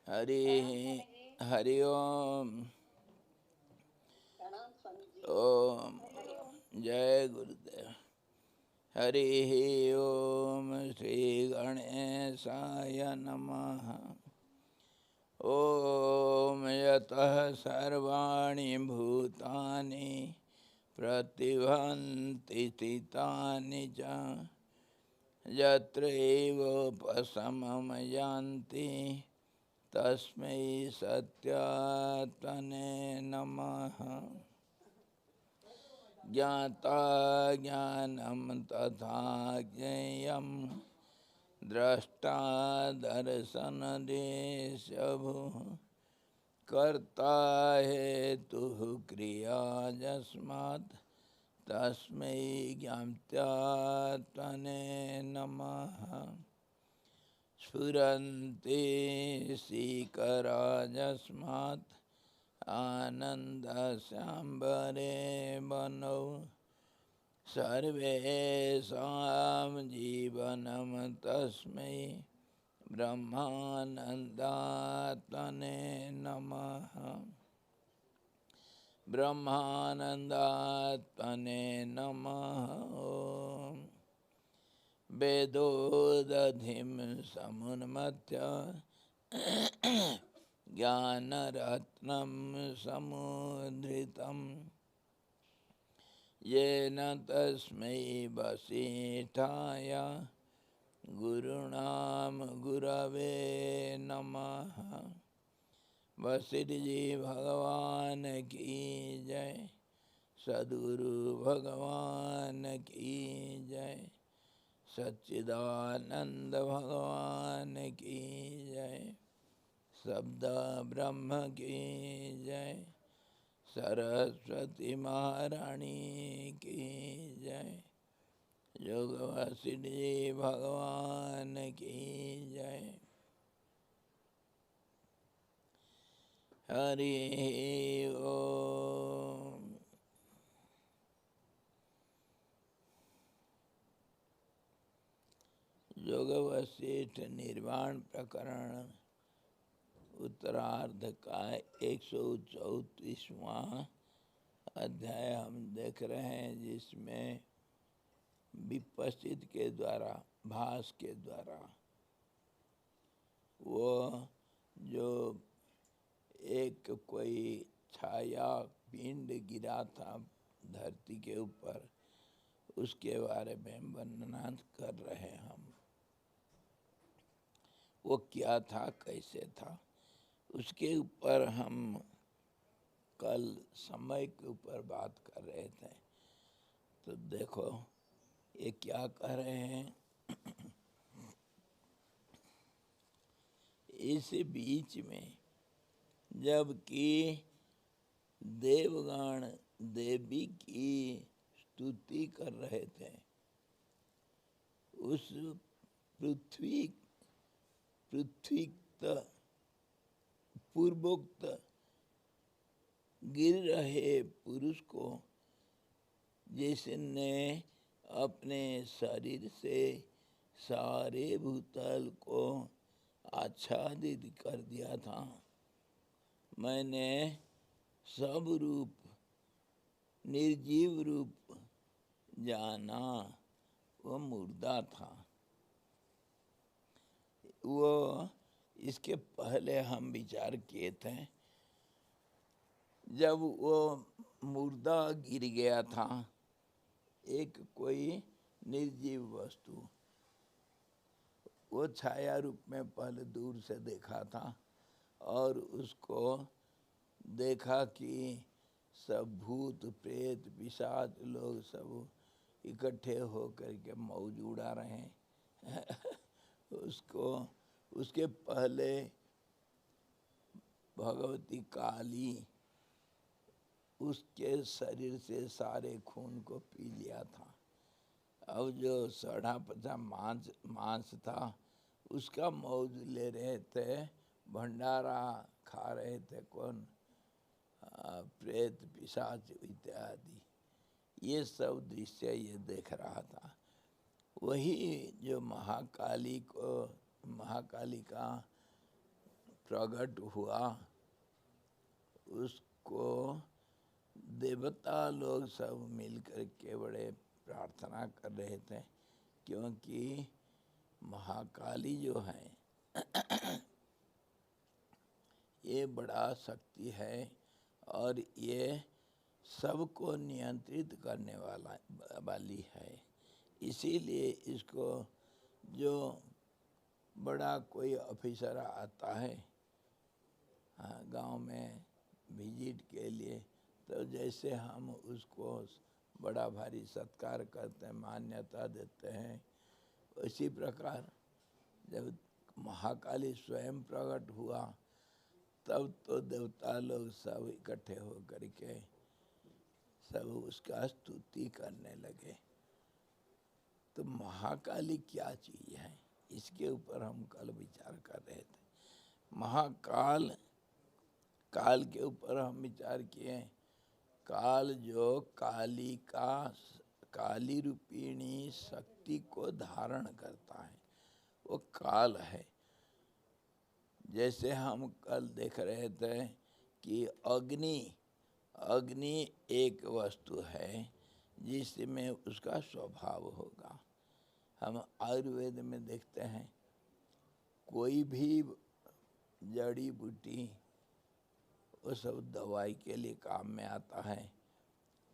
हरि प्रणाम स्वामी जी। हरि ओम। प्रणाम स्वामी जी। ओम हरि ओम। जय गुरुदेव। हरि ओम श्री गणेशाय नमः। ओम यतः सर्वाणि भूतानि प्रतिभान्ति स्थितानि च यत्रैवोपशमं तस्मै सत्यात्मने नमः। ज्ञाता ज्ञानं तथा ज्ञेयं द्रष्टा दर्शनदेशभुः कर्ता हेतुः क्रिया यस्मात् तस्मै ज्ञात्यात्मने नमः। स्फुरन्ति सीकराजस्मात् आनन्दस्यांबरे वनौ सर्वेषां जीवनं तस्मै ब्रह्मानन्दात्मने नमः। ब्रह्मानन्दात्मने नमः। ॐ वेदोदधिं समुन्मथ्य ज्ञानरत्नं समुद्धृतं येन तस्मै वसिष्ठाय गुरुणां गुरवे नमः। वशिष्ठ जी भगवान की जय। सद्गुरु भगवान की जय। सच्चिदानंद भगवान की जय। शब्द ब्रह्म की जय। सरस्वती महारानी की जय। योग वशिष्ठ जी भगवान की जय। हरि ओम। योग वशिष्ठ निर्वाण प्रकरण उत्तरार्ध का 134वां अध्याय हम देख रहे हैं, जिसमें विपस्सित के द्वारा, भास के द्वारा, वो जो एक कोई छाया पिंड गिरा था धरती के ऊपर, उसके बारे में वर्णना कर रहे हैं हम। वो क्या था, कैसे था, उसके ऊपर हम कल समय के ऊपर बात कर रहे थे। तो देखो ये क्या कह रहे हैं। इस बीच में जबकि देवगण देवी की स्तुति कर रहे थे, उस पृथ्वी पूर्वोक्त गिर रहे पुरुष को जिसने अपने शरीर से सारे भूतल को आच्छादित कर दिया था, मैंने सब रूप निर्जीव रूप जाना, वो मुर्दा था। वो इसके पहले हम विचार किए थे, जब वो मुर्दा गिर गया था, एक कोई निर्जीव वस्तु, वो छाया रूप में पहले दूर से देखा था, और उसको देखा कि सब भूत प्रेत पिशाच लोग सब इकट्ठे होकर के मौज उड़ा रहे हैं। उसको उसके पहले भगवती काली उसके शरीर से सारे खून को पी लिया था। अब जो सड़ा पचा मांस था, उसका मौज ले रहे थे, भंडारा खा रहे थे कौन, प्रेत पिशाच इत्यादि। ये सब दृश्य ये देख रहा था। वही जो महाकाली का प्रकट हुआ उसको देवता लोग सब मिलकर के बड़े प्रार्थना कर रहे थे, क्योंकि महाकाली जो है ये बड़ा शक्ति है और ये सबको नियंत्रित करने वाली है। इसीलिए इसको जो बड़ा कोई ऑफिसर आता है गांव में विजिट के लिए, तो जैसे हम उसको बड़ा भारी सत्कार करते हैं, मान्यता देते हैं, उसी प्रकार जब महाकाली स्वयं प्रकट हुआ तब तो देवता लोग सब इकट्ठे हो करके सब उसका स्तुति करने लगे। तो महाकाली क्या चीज़ है, इसके ऊपर हम कल विचार कर रहे थे। महाकाल, काल के ऊपर हम विचार किए। काल जो काली रूपिणी शक्ति को धारण करता है वो काल है। जैसे हम कल देख रहे थे कि अग्नि एक वस्तु है जिसमें उसका स्वभाव होगा। हम आयुर्वेद में देखते हैं कोई भी जड़ी बूटी वो सब दवाई के लिए काम में आता है,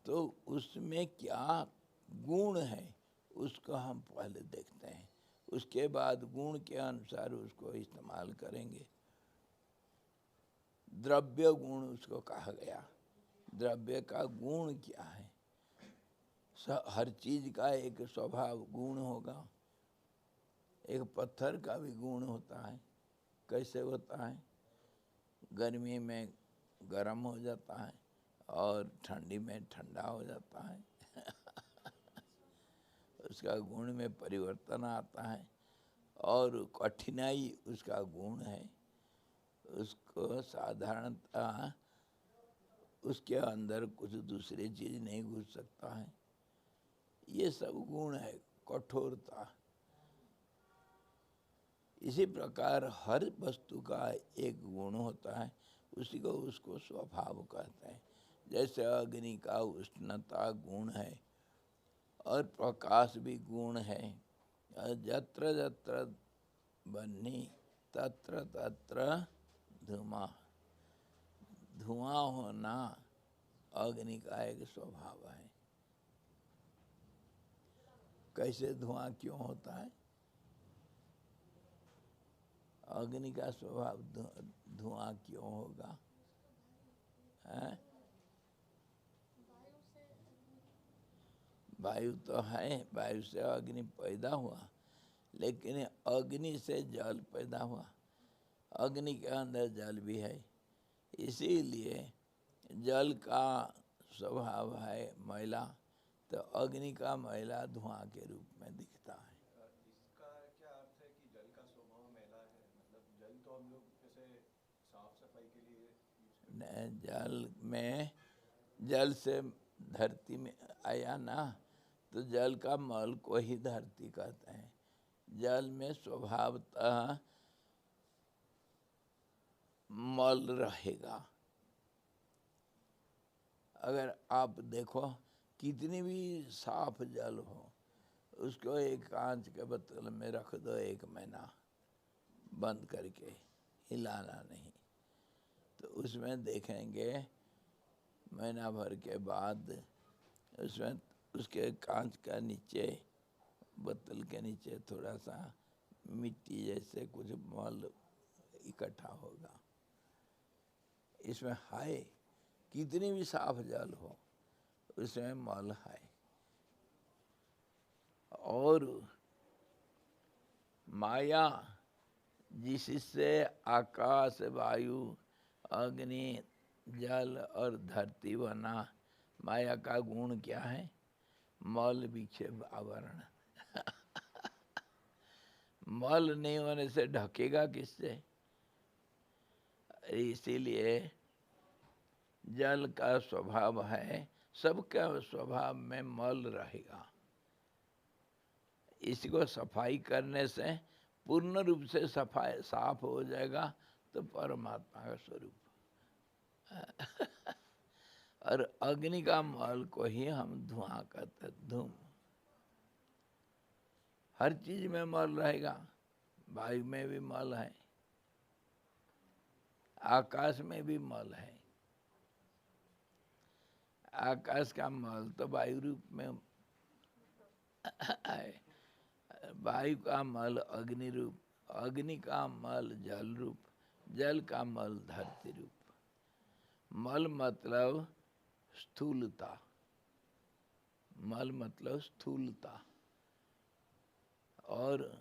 तो उसमें क्या गुण है उसको हम पहले देखते हैं, उसके बाद गुण के अनुसार उसको इस्तेमाल करेंगे। द्रव्य गुण उसको कहा गया। द्रव्य का गुण क्या है? हर चीज का एक स्वभाव गुण होगा। एक पत्थर का भी गुण होता है। कैसे होता है? गर्मी में गर्म हो जाता है और ठंडी में ठंडा हो जाता है उसका गुण में परिवर्तन आता है और कठिनाई उसका गुण है। उसको साधारणतः उसके अंदर कुछ दूसरी चीज नहीं घुस सकता है। ये सब गुण है, कठोरता। इसी प्रकार हर वस्तु का एक गुण होता है, उसी को उसको स्वभाव कहते हैं। जैसे अग्नि का उष्णता गुण है और प्रकाश भी गुण है। जत्र जत्र बन्ही तत्र तत्र धुआं। धुआं होना अग्नि का एक स्वभाव है। कैसे धुआं क्यों होता है? अग्नि का स्वभाव धुआं क्यों होगा? है? वायु तो है, वायु से अग्नि पैदा हुआ, लेकिन अग्नि से जल पैदा हुआ। अग्नि के अंदर जल भी है, इसीलिए जल का स्वभाव है मैला, तो अग्नि का मैला धुआं के रूप में दिखता है। इसका क्या अर्थ है कि जल का स्वभाव मैला है? मतलब जल तो हम लोग जैसे साफ सफाई के लिए यूज करते हैं। जल में, जल से धरती में आया ना, तो जल का मल को ही धरती कहते हैं। जल में स्वभावतः मल रहेगा। अगर आप देखो कितनी भी साफ जल हो, उसको एक कांच के बोतल में रख दो 1 महीना बंद करके, हिलाना नहीं, तो उसमें देखेंगे महीना भर के बाद उसमें उसके कांच का नीचे, बोतल के नीचे थोड़ा सा मिट्टी जैसे कुछ मल इकट्ठा होगा। इसमें है, कितनी भी साफ जल हो उसमें मल है। और माया जिससे आकाश, वायु, अग्नि, जल और धरती बना, माया का गुण क्या है? मल विक्षेप आवरण मल नहीं होने से ढकेगा किससे? इसीलिए जल का स्वभाव है, सबका स्वभाव में मल रहेगा। इसको सफाई करने से पूर्ण रूप से सफाई साफ हो जाएगा, तो परमात्मा का स्वरूप। और अग्नि का मल को ही हम धुआं कहते, धूम। हर चीज में मल रहेगा, वायु में भी मल है, आकाश में भी मल है। आकाश का मल तो वायु रूप में है, वायु का मल अग्नि रूप, अग्नि का मल जल रूप, जल का मल धरती रूप। मल मतलब स्थूलता, मल मतलब स्थूलता। और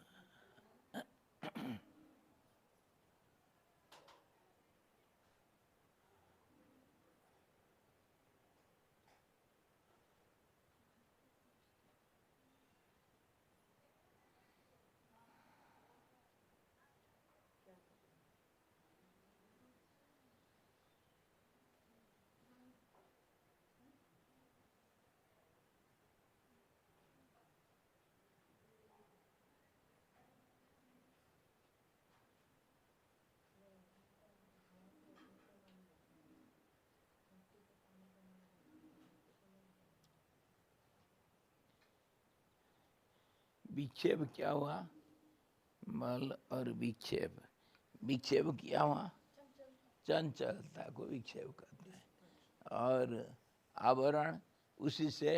विक्षेप क्या हुआ? मल और विक्षेप, विक्षेप क्या हुआ? चंचलता को विक्षेप कहते हैं। और आवरण, उसी से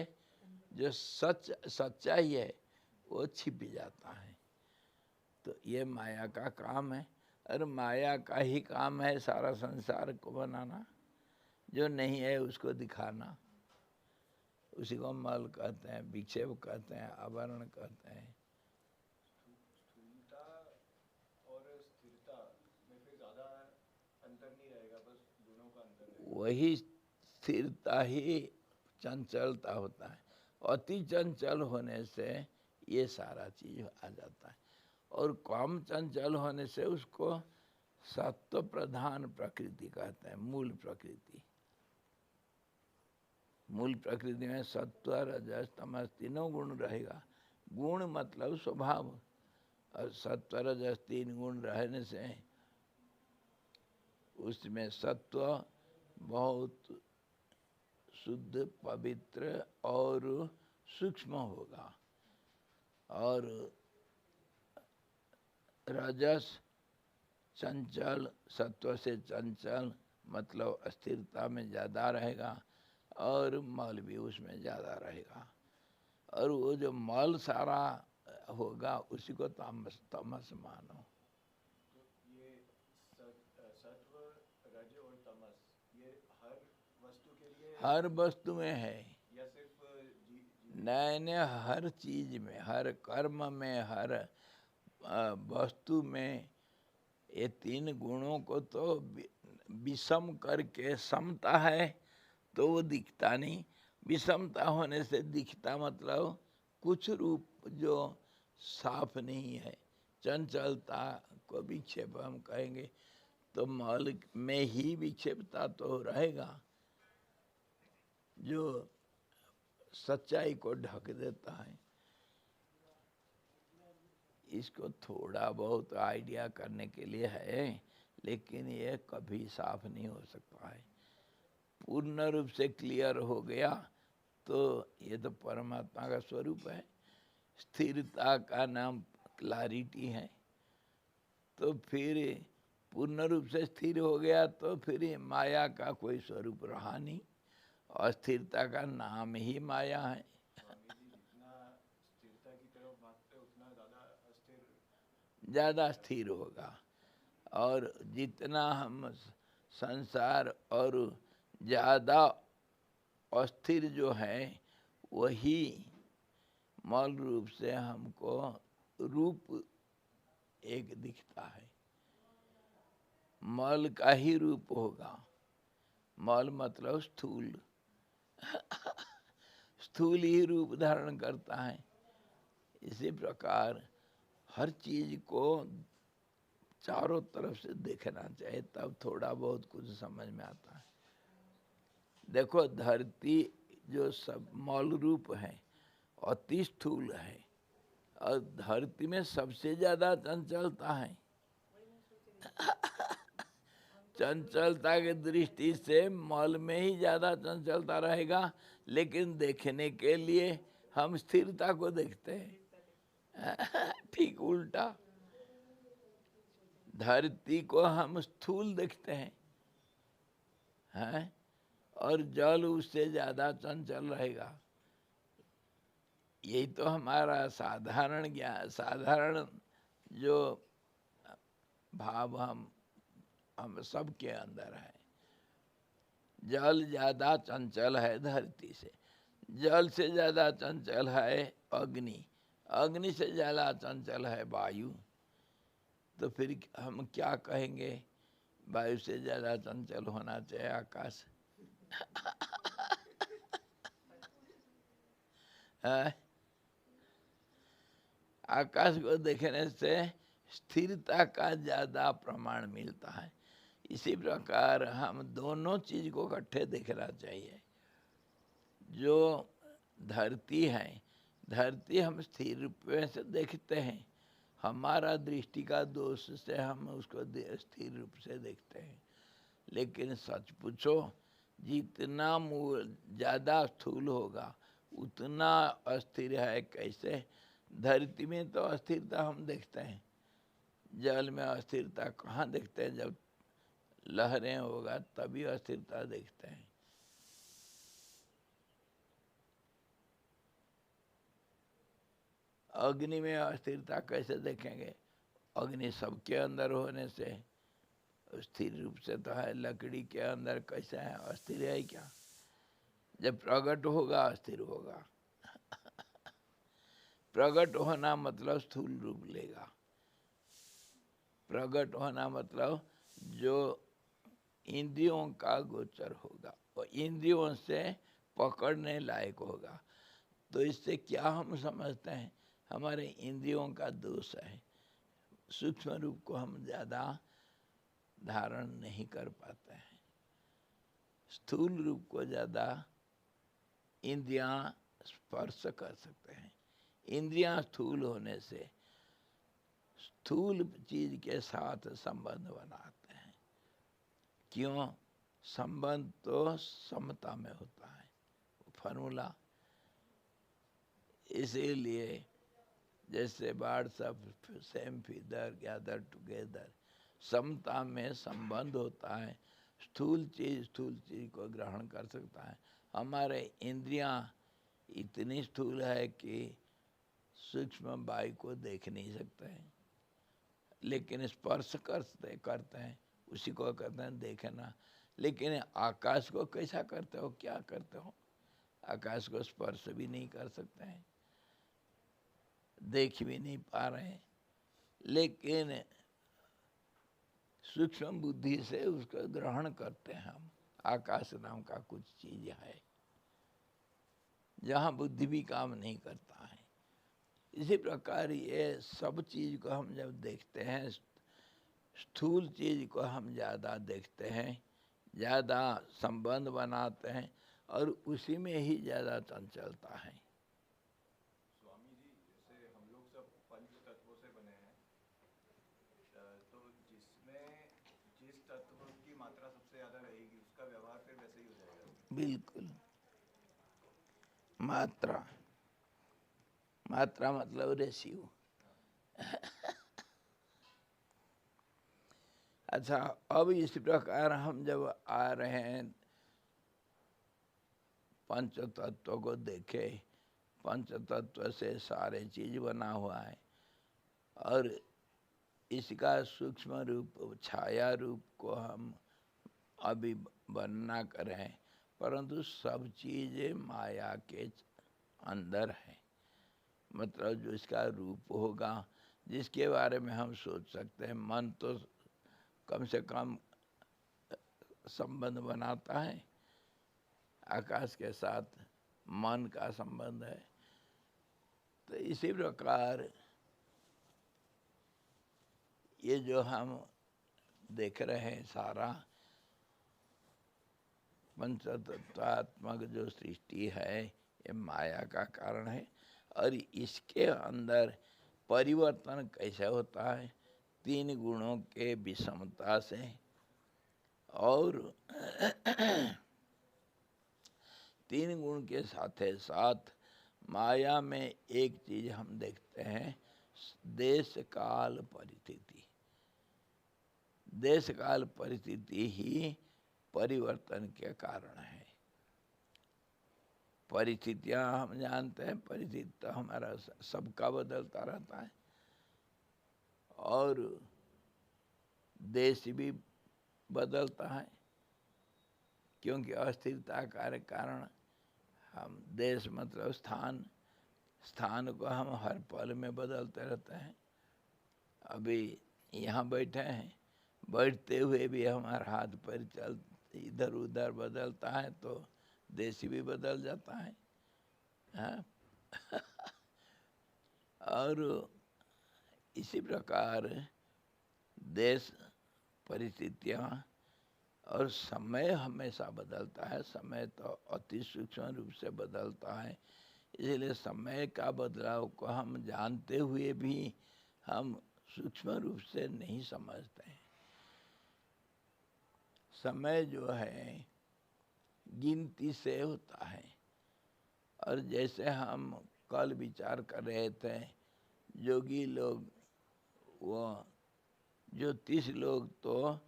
जो सच्चाई है वो छिप जाता है। तो ये माया का काम है, और माया का ही काम है सारा संसार को बनाना, जो नहीं है उसको दिखाना। उसी को मल कहते हैं, विक्षेप कहते हैं, आवरण कहते हैं। स्थूलता और स्थिरता में फिर ज्यादा अंतर नहीं रहेगा, बस दोनों का अंतर रहेगा। वही स्थिरता ही चंचलता होता है। अति चंचल होने से ये सारा चीज आ जाता है, और कम चंचल होने से उसको सत्व प्रधान प्रकृति कहते हैं, मूल प्रकृति। मूल प्रकृति में सत्व रजस तमस तीनों गुण रहेगा। गुण मतलब स्वभाव, और सत्व रजस तीन गुण रहने से उसमें सत्व बहुत शुद्ध पवित्र और सूक्ष्म होगा, और रजस चंचल, सत्व से चंचल मतलब अस्थिरता में ज़्यादा रहेगा, और मल भी उसमें ज़्यादा रहेगा। और वो जो मल सारा होगा उसी को तमस, तमस मानो। तो ये सत्व, रज और तमस, ये हर वस्तु के लिए हर वस्तु में है, या सिर्फ नए नए हर चीज में, हर कर्म में, हर वस्तु में। ये तीन गुणों को तो विषम करके समता है तो वो दिखता नहीं। विषमता होने से दिखता मतलब कुछ रूप जो साफ नहीं है। चंचलता को विक्षेप हम कहेंगे, तो मल में ही विक्षेपता तो रहेगा, जो सच्चाई को ढक देता है। इसको थोड़ा बहुत आइडिया करने के लिए है, लेकिन ये कभी साफ नहीं हो सकता है। पूर्ण रूप से क्लियर हो गया तो ये तो परमात्मा का स्वरूप है। स्थिरता का नाम क्लैरिटी है। तो फिर पूर्ण रूप से स्थिर हो गया तो फिर माया का कोई स्वरूप रहा नहीं, अस्थिरता का नाम ही माया है। स्वामी जी जितना स्थिरता की तरफ भागते उतना ज्यादा अस्थिर। ज़्यादा स्थिर होगा, और जितना हम संसार और ज़्यादा अस्थिर जो है वही मल रूप से हमको रूप एक दिखता है। मल का ही रूप होगा। मल मतलब स्थूल, स्थूल ही रूप धारण करता है। इसी प्रकार हर चीज को चारों तरफ से देखना चाहिए, तब थोड़ा बहुत कुछ समझ में आता है। देखो धरती जो सब मौल रूप है, अति स्थूल है, और धरती में सबसे ज्यादा चंचलता है। चंचलता की दृष्टि से मल में ही ज्यादा चंचलता रहेगा, लेकिन देखने के लिए हम स्थिरता को देखते हैं। ठीक उल्टा, धरती को हम स्थूल देखते हैं, और जल उससे ज्यादा चंचल रहेगा। यही तो हमारा साधारण ज्ञान, साधारण जो भाव हम सबके अंदर है। जल ज्यादा चंचल है धरती से, जल से ज्यादा चंचल है अग्नि, अग्नि से ज्यादा चंचल है वायु। तो फिर हम क्या कहेंगे, वायु से ज्यादा चंचल होना चाहिए आकाश। आकाश को देखने से स्थिरता का ज्यादा प्रमाण मिलता है। इसी प्रकार हम दोनों चीज को इकट्ठे देखना चाहिए। जो धरती है, धरती हम स्थिर रूप से देखते हैं, हमारा दृष्टि का दोष से हम उसको स्थिर रूप से देखते हैं। लेकिन सच पूछो, जितना ज्यादा स्थूल होगा उतना अस्थिर है। कैसे? धरती में तो अस्थिरता हम देखते हैं, जल में अस्थिरता कहाँ देखते हैं? जब लहरें होगा तभी अस्थिरता देखते हैं। अग्नि में अस्थिरता कैसे देखेंगे? अग्नि सबके अंदर होने से स्थिर रूप से तो है, लकड़ी के अंदर कैसे है? अस्थिर है क्या? जब प्रकट होगा अस्थिर होगा। प्रकट होना मतलब स्थूल रूप लेगा। प्रकट होना मतलब जो इंद्रियों का गोचर होगा, और इंद्रियों से पकड़ने लायक होगा। तो इससे क्या हम समझते हैं? हमारे इंद्रियों का दोष है, सूक्ष्म रूप को हम ज्यादा धारण नहीं कर पाते हैं, स्थूल रूप को ज्यादा इंद्रियां स्पर्श कर सकते हैं। इंद्रियां स्थूल होने से स्थूल चीज के साथ संबंध बनाते हैं। क्यों? संबंध तो समता में होता है, फॉर्मूला। इसीलिए जैसे birds of same feather gather together, समता में संबंध होता है। स्थूल चीज को ग्रहण कर सकता है। हमारे इंद्रियां इतनी स्थूल है कि सूक्ष्म वायु को देख नहीं सकते हैं, लेकिन स्पर्श करते हैं, उसी को कहते हैं देखना। लेकिन आकाश को कैसा करते हो? क्या करते हो? आकाश को स्पर्श भी नहीं कर सकते हैं, देख भी नहीं पा रहे हैं, लेकिन सूक्ष्म बुद्धि से उसका ग्रहण करते हैं हम। आकाश नाम का कुछ चीज है जहाँ बुद्धि भी काम नहीं करता है। इसी प्रकार ये सब चीज को हम जब देखते हैं, स्थूल चीज को हम ज़्यादा देखते हैं, ज़्यादा संबंध बनाते हैं, और उसी में ही ज़्यादा चंचलता है। स्वामी जी, जैसे हम लोग सब पंच तत्वों से बने हैं, तो जिसमें जिस तत्व की मात्रा सबसे ज़्यादा रहेगी उसका व्यवहार फिर वैसे ही हो जाएगा। बिल्कुल। मात्रा, मात्रा मतलब रेशियो। अच्छा, अब इस प्रकार हम जब आ रहे हैं पंच तत्व को देखे, पंच तत्व से सारे चीज बना हुआ है, और इसका सूक्ष्म रूप छाया रूप को हम अभी वर्णना करें, परंतु सब चीजें माया के अंदर है। मतलब जो इसका रूप होगा, जिसके बारे में हम सोच सकते हैं, मन तो कम से कम संबंध बनाता है, आकाश के साथ मन का संबंध है। तो इसी प्रकार ये जो हम देख रहे हैं सारा पंचतत्वात्मक जो सृष्टि है, ये माया का कारण है। और इसके अंदर परिवर्तन कैसे होता है? तीन गुणों के विषमता से और तीन गुण के साथ साथ माया में एक चीज हम देखते हैं, देश काल परिस्थिति। देश काल परिस्थिति ही परिवर्तन के कारण है। परिस्थितियां हम जानते हैं, परिस्थिति तो हमारा सबका बदलता रहता है, और देश भी बदलता है, क्योंकि अस्थिरता के कारण हम, देश मतलब स्थान, स्थान को हम हर पल में बदलते रहते हैं। अभी यहाँ बैठे हैं, बैठते हुए भी हमारा हाथ पैर चल इधर उधर बदलता है, तो देश भी बदल जाता है। हाँ? और इसी प्रकार देश, परिस्थितियाँ और समय हमेशा बदलता है। समय तो अति सूक्ष्म रूप से बदलता है, इसलिए समय का बदलाव को हम जानते हुए भी हम सूक्ष्म रूप से नहीं समझते हैं। समय जो है गिनती से होता है, और जैसे हम कल विचार कर रहे थे, योगी लोग, वो ज्योतिष लोग तो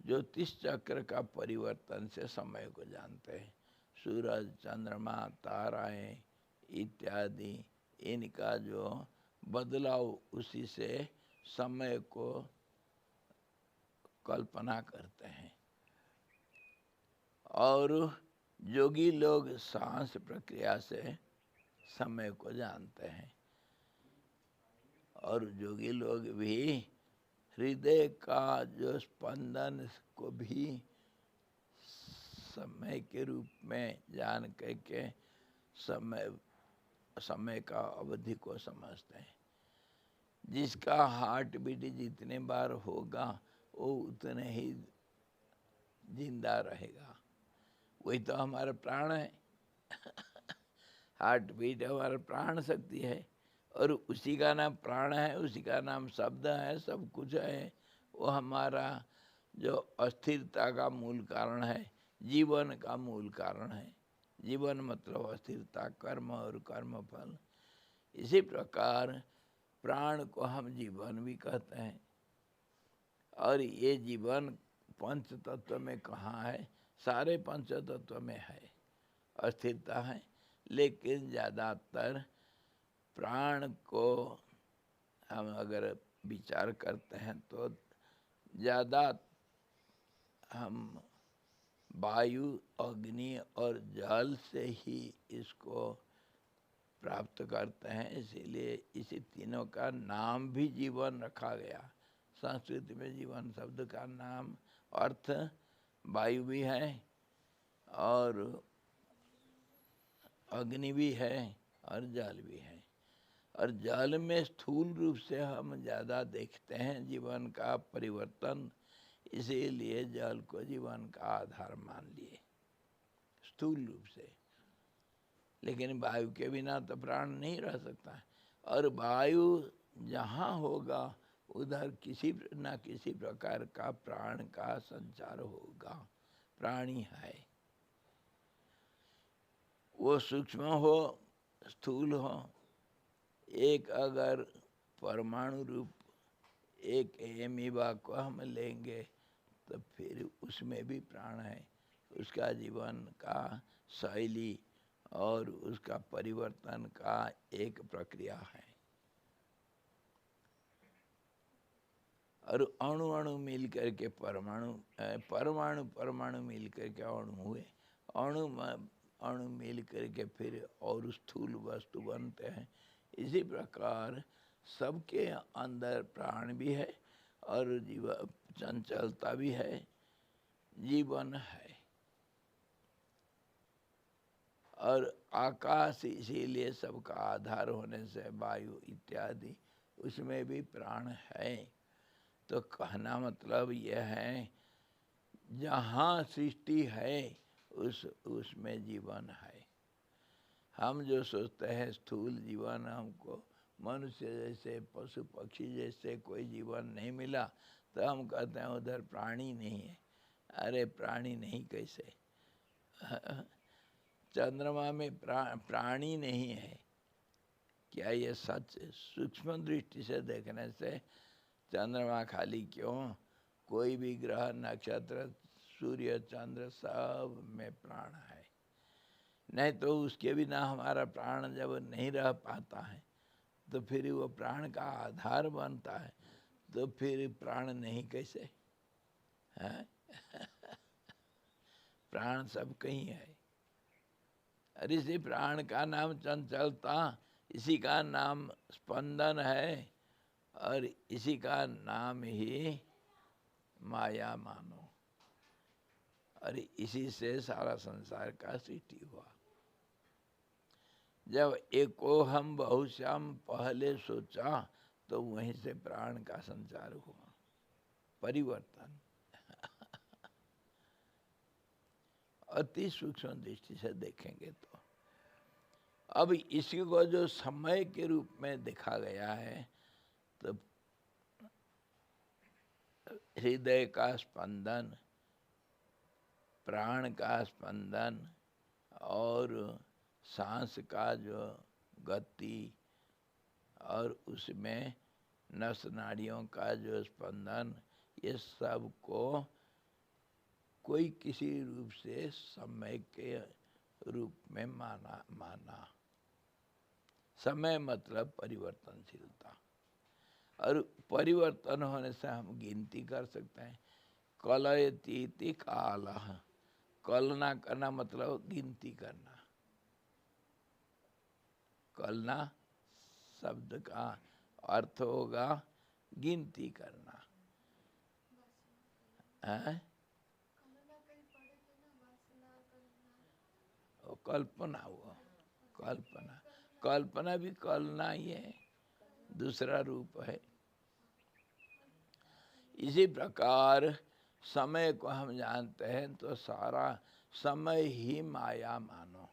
ज्योतिष चक्र का परिवर्तन से समय को जानते हैं। सूरज, चंद्रमा, ताराएं इत्यादि, इनका जो बदलाव, उसी से समय को कल्पना करते हैं। और योगी लोग सांस प्रक्रिया से समय को जानते हैं, और योगी लोग भी हृदय का जो स्पंदन को भी समय के रूप में जान के समय का अवधि को समझते हैं। जिसका हार्ट बीट जितने बार होगा वो उतने ही जिंदा रहेगा। वही तो हमारा प्राण है। हार्ट बीट हमारा प्राण शक्ति है, और उसी का नाम प्राण है, उसी का नाम शब्द है, सब कुछ है। वो हमारा जो अस्थिरता का मूल कारण है, जीवन का मूल कारण है। जीवन मतलब अस्थिरता, कर्म और कर्म फल। इसी प्रकार प्राण को हम जीवन भी कहते हैं। और ये जीवन पंच तत्व में कहाँ है? सारे पंच तत्व में है, अस्थिरता है। लेकिन ज़्यादातर प्राण को हम अगर विचार करते हैं तो ज़्यादा हम वायु, अग्नि और जल से ही इसको प्राप्त करते हैं। इसीलिए इसी तीनों का नाम भी जीवन रखा गया। संस्कृत में जीवन शब्द का नाम अर्थ वायु भी है, और अग्नि भी है, और जल भी है। और जल में स्थूल रूप से हम ज़्यादा देखते हैं जीवन का परिवर्तन, इसीलिए जल को जीवन का आधार मान लिए स्थूल रूप से। लेकिन वायु के बिना तो प्राण नहीं रह सकता है, और वायु जहाँ होगा उधर किसी न किसी प्रकार का प्राण का संचार होगा। प्राणी है, वो सूक्ष्म हो स्थूल हो। एक अगर परमाणु रूप एक एमीबा को हम लेंगे तो फिर उसमें भी प्राण है। उसका जीवन का शैली और उसका परिवर्तन का एक प्रक्रिया है। और अणु अणु मिल करके परमाणु, परमाणु परमाणु मिल करके अणु हुए, अणु अणु मिल करके फिर और स्थूल वस्तु बनते हैं। इसी प्रकार सबके अंदर प्राण भी है, और जीवन चंचलता भी है, जीवन है। और आकाश इसीलिए सबका आधार होने से वायु इत्यादि, उसमें भी प्राण है। तो कहना मतलब यह है, जहाँ सृष्टि है उसमें जीवन है। हम जो सोचते हैं स्थूल जीवन, हमको मनुष्य जैसे पशु पक्षी जैसे कोई जीवन नहीं मिला, तो हम कहते हैं उधर प्राणी नहीं है। अरे प्राणी नहीं कैसे? चंद्रमा में प्राणी नहीं है क्या? ये सच सूक्ष्म दृष्टि से देखने से चंद्रमा खाली क्यों, कोई भी ग्रह नक्षत्र सूर्य चंद्र सब में प्राण है। नहीं तो उसके बिना हमारा प्राण जब नहीं रह पाता है तो फिर वो प्राण का आधार बनता है, तो फिर प्राण नहीं कैसे है? प्राण सब कहीं है। और इसी प्राण का नाम चंचलता, इसी का नाम स्पंदन है, और इसी का नाम ही माया मानो। और इसी से सारा संसार का सृष्टि हुआ। जब एको हम बहुश्याम पहले सोचा तो वहीं से प्राण का संचार हुआ, परिवर्तन। अति सूक्ष्म दृष्टि से देखेंगे तो अब इसी को जो समय के रूप में देखा गया है, तो हृदय का स्पंदन, प्राण का स्पंदन और सांस का जो गति और उसमें नस नाड़ियों का जो स्पंदन, ये सब को कोई किसी रूप से समय के रूप में माना। समय मतलब परिवर्तनशीलता, और परिवर्तन होने से हम गिनती कर सकते हैं। कलयतीति कालः, कलना करना मतलब गिनती करना। कलना शब्द का अर्थ होगा गिनती करना है। कल्पना, वो कल्पना, कल्पना भी कलना ही है, दूसरा रूप है। इसी प्रकार समय को हम जानते हैं तो सारा समय ही माया मानो।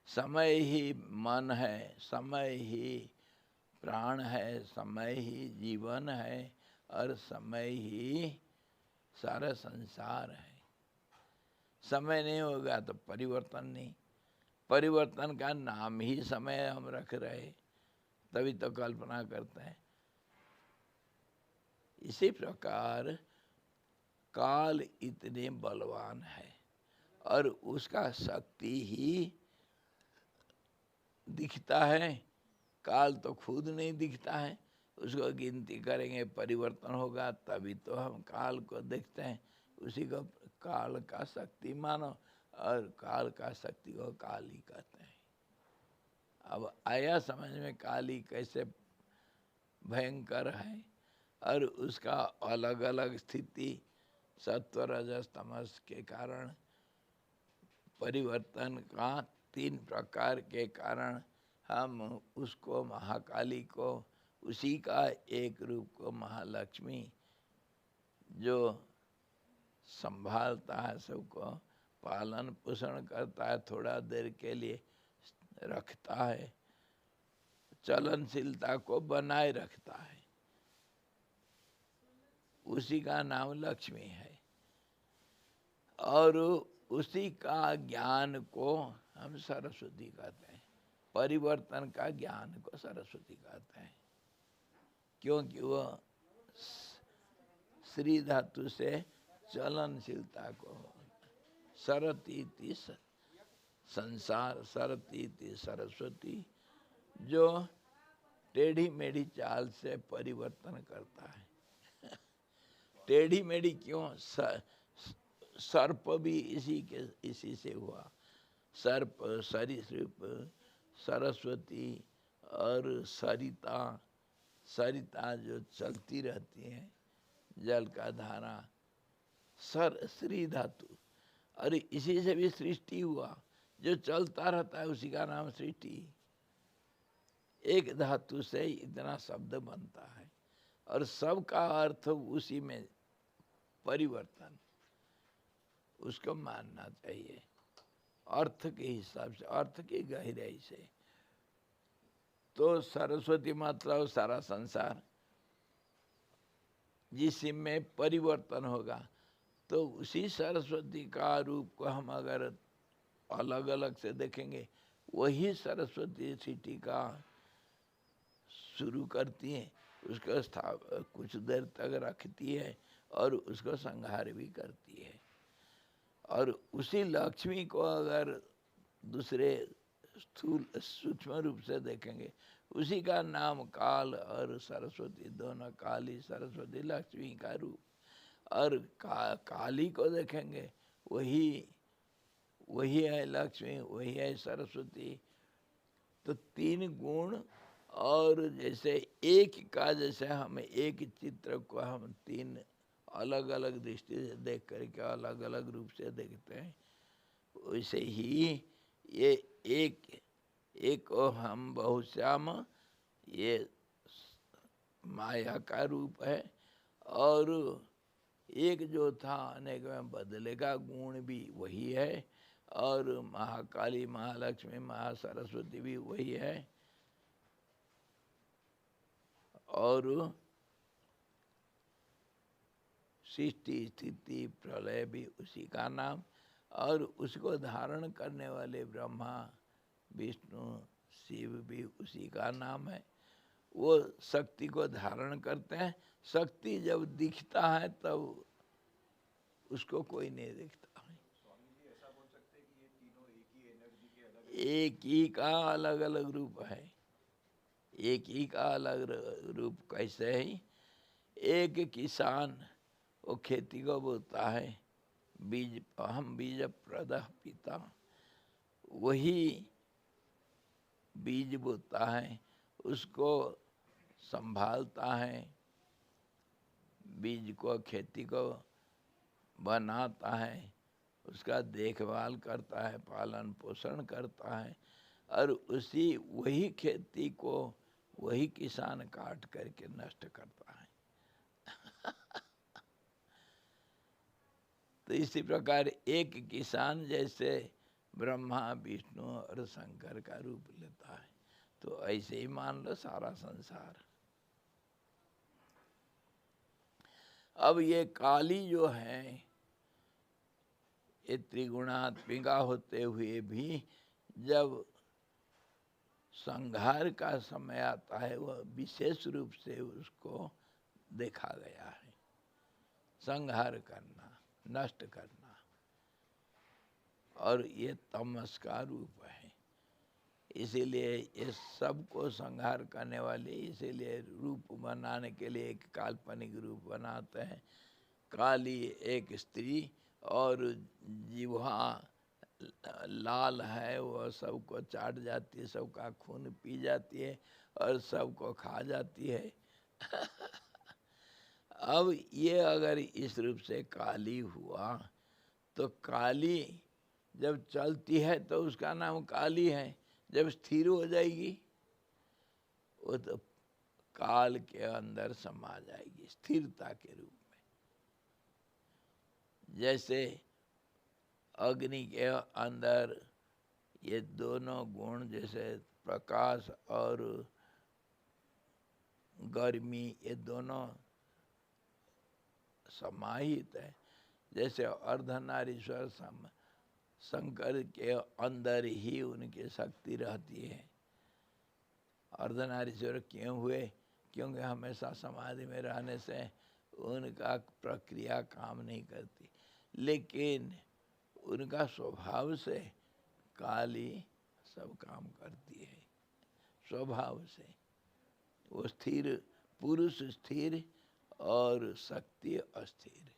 समय ही मन है, समय ही प्राण है, समय ही जीवन है, और समय ही सारा संसार है। समय नहीं होगा तो परिवर्तन नहीं। परिवर्तन का नाम ही समय हम रख रहे, तभी तो कल्पना करते हैं। इसी प्रकार काल इतने बलवान है, और उसका शक्ति ही दिखता है। काल तो खुद नहीं दिखता है, उसको गिनती करेंगे परिवर्तन होगा तभी तो हम काल को देखते हैं। उसी को काल का शक्ति मानो, और काल का शक्ति को काल ही कहते हैं। अब आया समझ में काली कैसे भयंकर है, और उसका अलग अलग स्थिति सत्व रजस तमस के कारण परिवर्तन का 3 प्रकार के कारण हम उसको महाकाली को, उसी का एक रूप को महालक्ष्मी जो संभालता है, सबको पालन पोषण करता है, थोड़ा देर के लिए रखता है, चलनशीलता को बनाए रखता है, उसी का नाम लक्ष्मी है। और उसी का ज्ञान को हम सरस्वती कहते हैं। परिवर्तन का ज्ञान को सरस्वती कहते हैं, क्योंकि वो श्री धातु से चलनशीलता को, सरतीति संसार, सरतीति सरस्वती, जो टेढ़ी मेढ़ी चाल से परिवर्तन करता है। टेढ़ी मेढ़ी क्यों? सर्प भी इसी से हुआ। सर्प, सरीसृप, सरस्वती और सरिता, सरिता जो चलती रहती है, जल का धारा, श्री धातु, और इसी से भी सृष्टि हुआ। जो चलता रहता है उसी का नाम सृष्टि। एक धातु से इतना शब्द बनता है, और सबका अर्थ उसी में परिवर्तन, उसको मानना चाहिए अर्थ के हिसाब से, अर्थ की गहराई से। तो सरस्वती मतलब सारा संसार, जिसमें परिवर्तन होगा। तो उसी सरस्वती का रूप को हम अगर अलग अलग से देखेंगे, वही सरस्वती सिटी का शुरू करती है, उसको कुछ देर तक रखती है और उसको संहार भी करती है। और उसी लक्ष्मी को अगर दूसरे स्थूल सूक्ष्म रूप से देखेंगे, उसी का नाम काल और सरस्वती, दोनों काली सरस्वती लक्ष्मी का रूप। और काली को देखेंगे, वही है लक्ष्मी, वही है सरस्वती। तो तीन गुण, और जैसे एक का, जैसे हम एक चित्र को हम तीन अलग अलग दृष्टि से देख करके अलग अलग रूप से देखते हैं, वैसे ही ये एक को हम बहुश्याम, ये माया का रूप है। और एक जो था अनेक में बदलेगा गुण भी वही है, और महाकाली महालक्ष्मी महासरस्वती भी वही है। और सृष्टि स्थिति प्रलय भी उसी का नाम, और उसको धारण करने वाले ब्रह्मा विष्णु शिव भी उसी का नाम है। वो शक्ति को धारण करते हैं। शक्ति जब दिखता है तब उसको कोई नहीं दिखता है। स्वामी जी ऐसा बोल सकते हैं कि ये तीनों एक ही एनर्जी के अलग एक ही का अलग अलग रूप है। एक ही का अलग रूप कैसे है? एक किसान वो खेती को बोता है, बीज हम बीज प्रदः पिता, वही बीज बोता है, उसको संभालता है, बीज को खेती को बनाता है, उसका देखभाल करता है, पालन पोषण करता है, और उसी वही खेती को वही किसान काट करके नष्ट करता है। तो इसी प्रकार एक किसान जैसे ब्रह्मा विष्णु और शंकर का रूप लेता है, तो ऐसे ही मान लो सारा संसार। अब ये काली जो है, ये त्रिगुणात्मिका होते हुए भी जब संहार का समय आता है, वह विशेष रूप से उसको देखा गया है। संहार करना, नष्ट करना, और ये तमस का रूप है। इसीलिए ये सबको संहार करने वाले, इसीलिए रूप बनाने के लिए एक काल्पनिक रूप बनाते हैं। काली एक स्त्री, और जिह्वा लाल है, वह सबको चाट जाती है, सबका खून पी जाती है और सबको खा जाती है। अब ये अगर इस रूप से काली हुआ, तो काली जब चलती है तो उसका नाम काली है, जब स्थिर हो जाएगी वो तो काल के अंदर समा जाएगी, स्थिरता के रूप में। जैसे अग्नि के अंदर ये दोनों गुण, जैसे प्रकाश और गर्मी, ये दोनों समाहित है। जैसे अर्धनारीश्वर शंकर के अंदर ही उनकी शक्ति रहती है। अर्धनारीश्वर क्यों हुए? क्योंकि हमेशा समाधि में रहने से उनका प्रक्रिया काम नहीं करती, लेकिन उनका स्वभाव से काली सब काम करती है। स्वभाव से वो स्थिर, पुरुष स्थिर और शक्ति अस्थिर।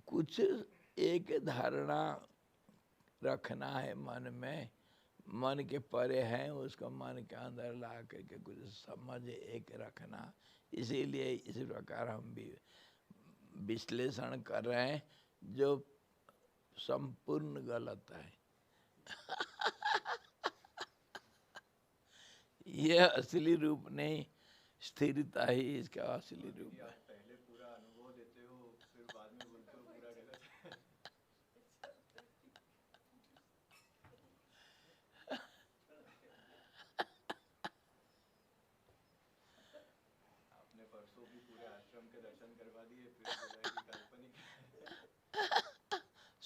कुछ एक धारणा रखना है मन में, मन के परे है, उसको मन के अंदर ला करके कुछ समझ एक रखना। इसीलिए इसी प्रकार हम भी विश्लेषण कर रहे हैं, जो संपूर्ण गलत है। यह असली रूप नहीं, स्थिरता ही इसका असली रूप है। पहले पूरा अनुभव देते हो, फिर बाद में बोलते हो पूरा गलत है। आपने परसों भी पूरे आश्रम के दर्शन करवा दिए,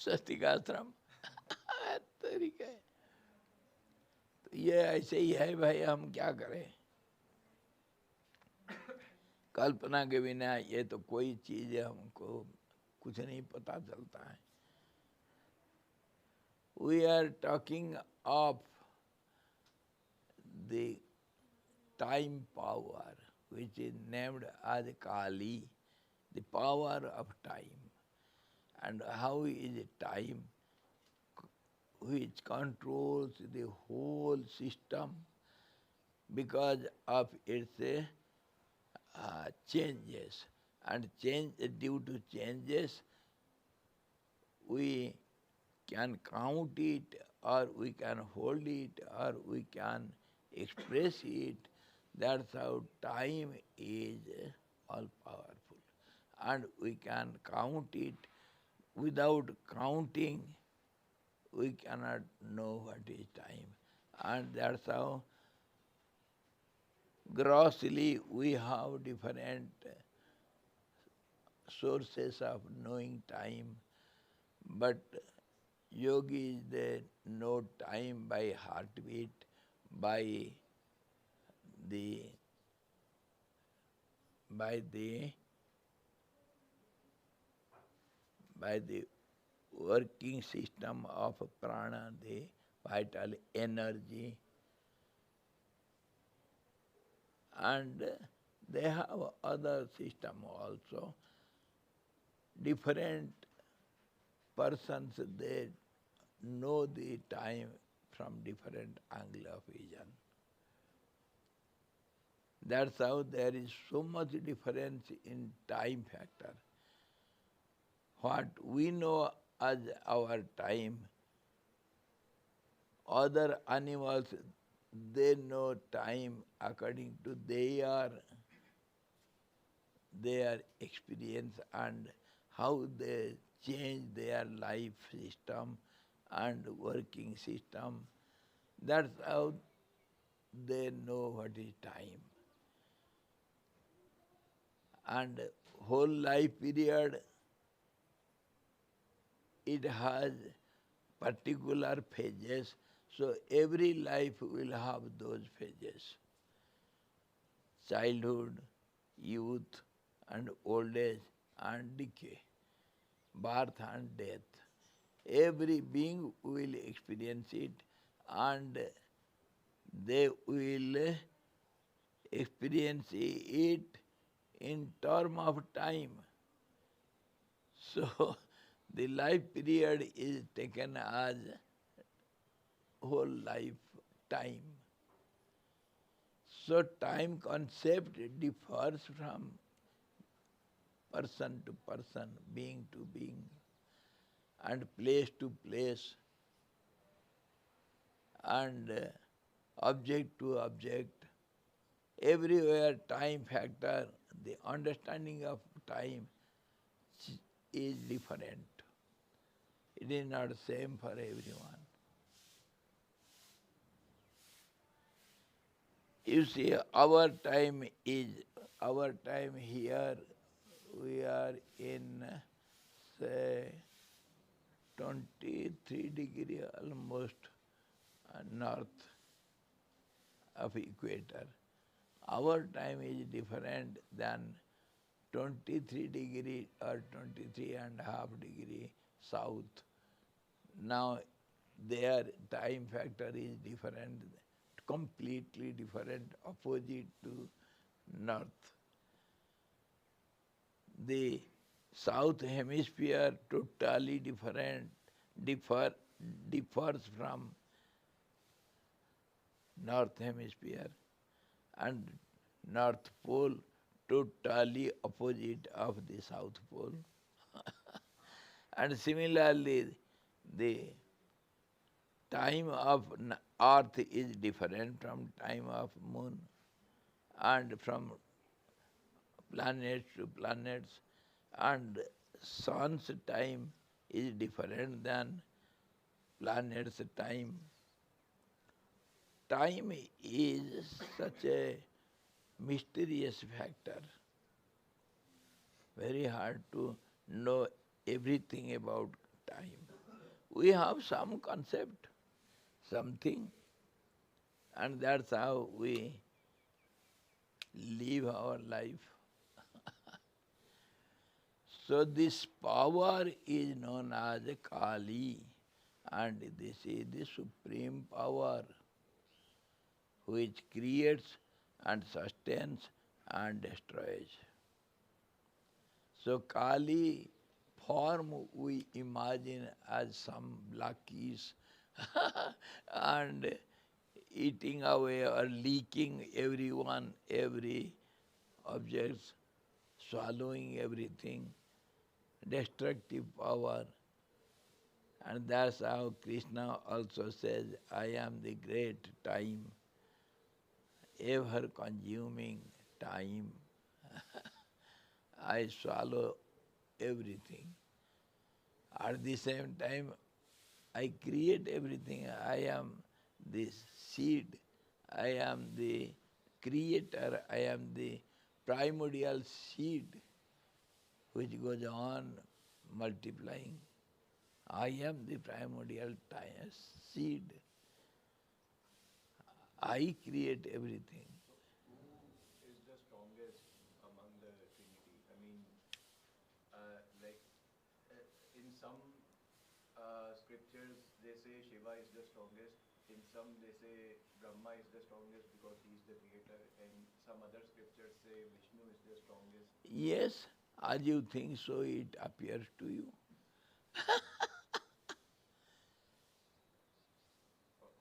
स्वस्तिकाश्रम तरीका है। तो ये ऐसे ही है भाई, हम क्या करें, कल्पना के बिना ये तो कोई चीज हमको कुछ नहीं पता चलता है। We are talking of the time power, which is named as Kali, the power of time, and how is time which controls the whole system because of its changes, and change due to changes we can count it, or we can hold it, or we can express it. That's how time is all powerful. And we can count it. Without counting, we cannot know what is time. And that's how grossly we have different sources of knowing time. But yogis, they know time by heartbeat, by the by the by the working system of prana, the vital energy, and they have other system also. Different persons, they know the time from different angle of vision. That's how there is so much difference in time factor. What we know as our time, other animals, they know time according to their experience and how they change their life system and working system. That's how they know what is time. And whole life period, it has particular phases, so every life will have those phases. Childhood, youth, and old age, and decay, birth and death. Every being will experience it, and they will experience it in term of time. So the life period is taken as whole life time. So time concept differs from person to person, being to being, and place to place, and object to object. Everywhere time factor, the understanding of time is different. It is not same for everyone. You see, our time here, we are in, say, 23 degree almost north of equator. Our time is different than 23 degree or 23 and a half degree south. Now their time factor is different, completely different, opposite to north. The south hemisphere totally differs from north hemisphere, and north pole totally opposite of the south pole. And similarly, the time of earth is different from time of moon, and from planets to planets, and sun's time is different than planet's time. Time is such a mysterious factor. Very hard to know everything about time. We have some concept, something, and that's how we live our life. So this power is known as Kali, and this is the supreme power which creates and sustains and destroys. So Kali form we imagine as some blackies and eating away or leaking everyone, every objects, swallowing everything, destructive power. And that's how Krishna also says, I am the great time, ever consuming time. I swallow everything. At the same time, I create everything. I am the seed. I am the creator. I am the primordial seed which goes on multiplying. I am the primordial seed. I create everything. Who is the strongest among the Trinity? I mean, like in some scriptures they say Shiva is the strongest. In some they say Brahma is the strongest because he is the creator, and some other scriptures say Vishnu is the strongest. Yes, as you think so, it appears to you.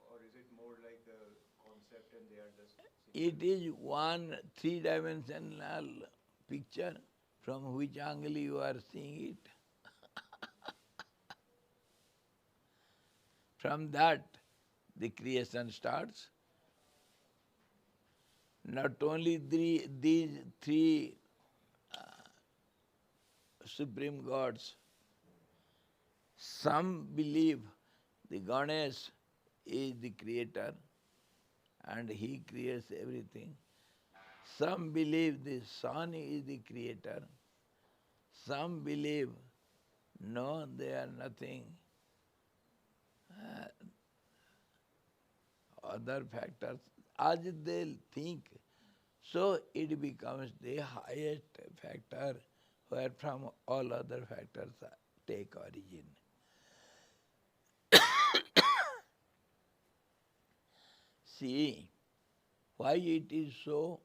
Or is it more like a concept and they are just It symbols? is one three-dimensional picture from which angle you are seeing it. From that, the creation starts. Not only these three supreme gods, some believe the Ganesh is the creator and he creates everything. Some believe the sun is the creator. Some believe, no, they are nothing. Other factors, as they think, so it becomes the highest factor where from all other factors take origin. See, why it is so?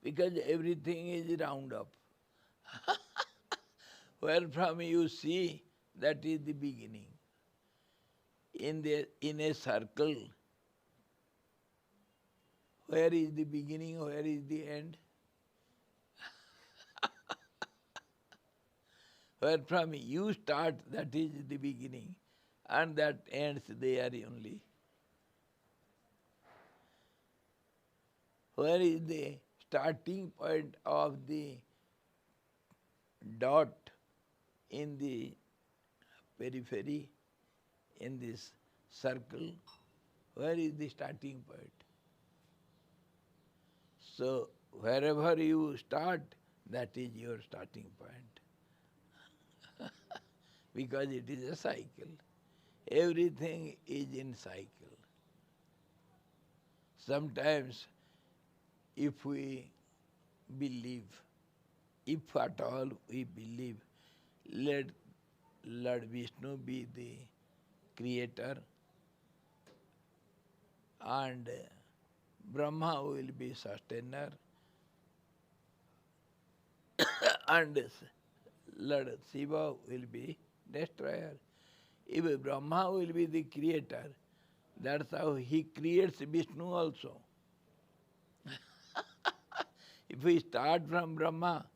Because everything is round up. Where from you see, that is the beginning. In a circle, where is the beginning, where is the end? Where from you start, that is the beginning, and that ends there only. Where is the starting point of the dot in the periphery, in this circle? Where is the starting point? So, wherever you start, that is your starting point. Because it is a cycle. Everything is in cycle. Sometimes, if we believe, if at all we believe, let Lord Vishnu be the creator and Brahma will be sustainer and Lord Shiva will be destroyer. If Brahma will be the creator, that's how he creates Vishnu also. If we start from Brahma,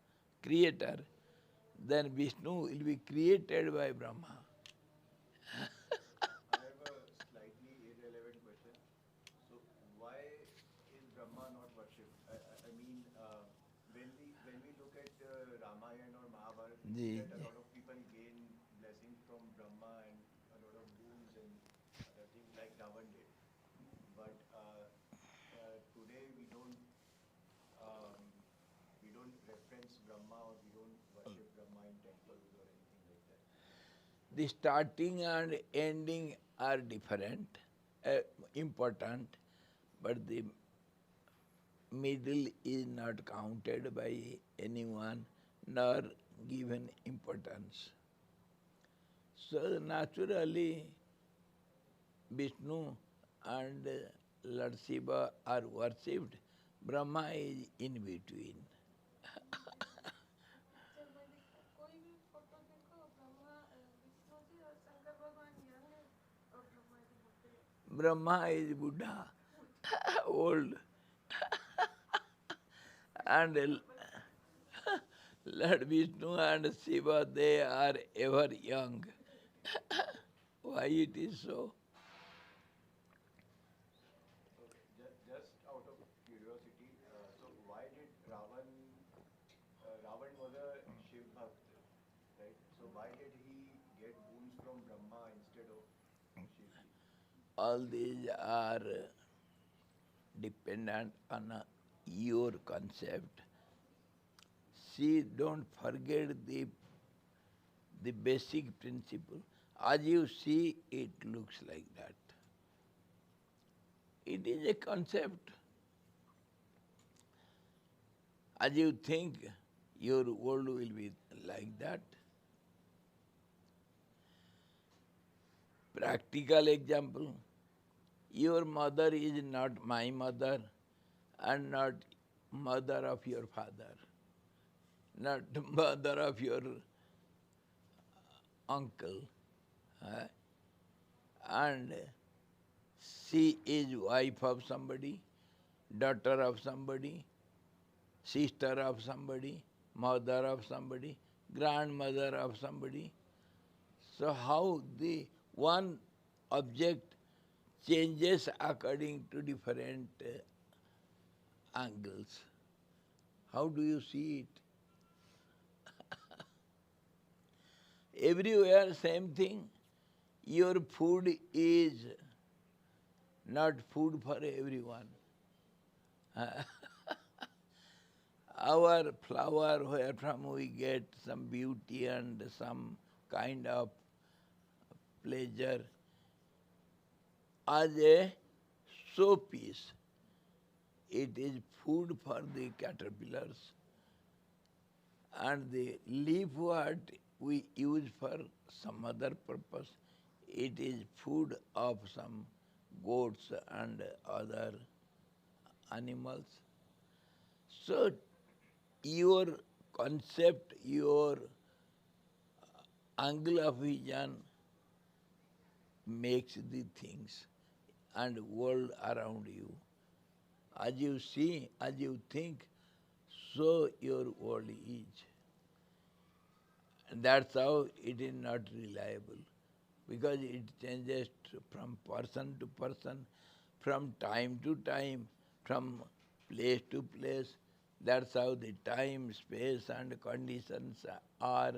creator, then Vishnu will be created by Brahma. I have a slightly irrelevant question. So why is Brahma not worshipped? I mean, when we look at Ramayana or Mahabharata, we see The, that a lot of people gain blessings from Brahma and a lot of boons and other things like Ravan did. But today we don't reference Brahma or we don't worship Brahma in temples or anything like that. The starting and ending are different, important, but the middle is not counted by anyone nor given importance. So naturally, Vishnu and Lord Shiva are worshipped. Brahma is in between. Picture में कोई भी photo देखो ब्रह्मा विष्णु जी और शंकर भगवान young है और ब्रह्मा जी बुढ़े हैं। Brahma is Buddha, old, and Lord Vishnu and Shiva, they are ever young. Why it is so? So just out of curiosity, so why did Ravan was a Shiv Bhakt, right? So why did he get boons from Brahma instead of Shivji? All these are dependent on your concept. See, don't forget the basic principle. As you see, it looks like that. It is a concept. As you think, your world will be like that. Practical example, your mother is not my mother and not mother of your father, not mother of your uncle. And she is wife of somebody, daughter of somebody, sister of somebody, mother of somebody, grandmother of somebody. So how the one object changes according to different angles. How do you see it? Everywhere same thing. Your food is not food for everyone. Our flower, where from we get some beauty and some kind of pleasure, as a showpiece, it is food for the caterpillars. And the leaf what we use for some other purpose, it is food of some goats and other animals. So your concept, your angle of vision makes the things and world around you. As you see, as you think, so your world is. And that's how it is not reliable, because it changes from person to person, from time to time, from place to place. That's how the time, space and conditions are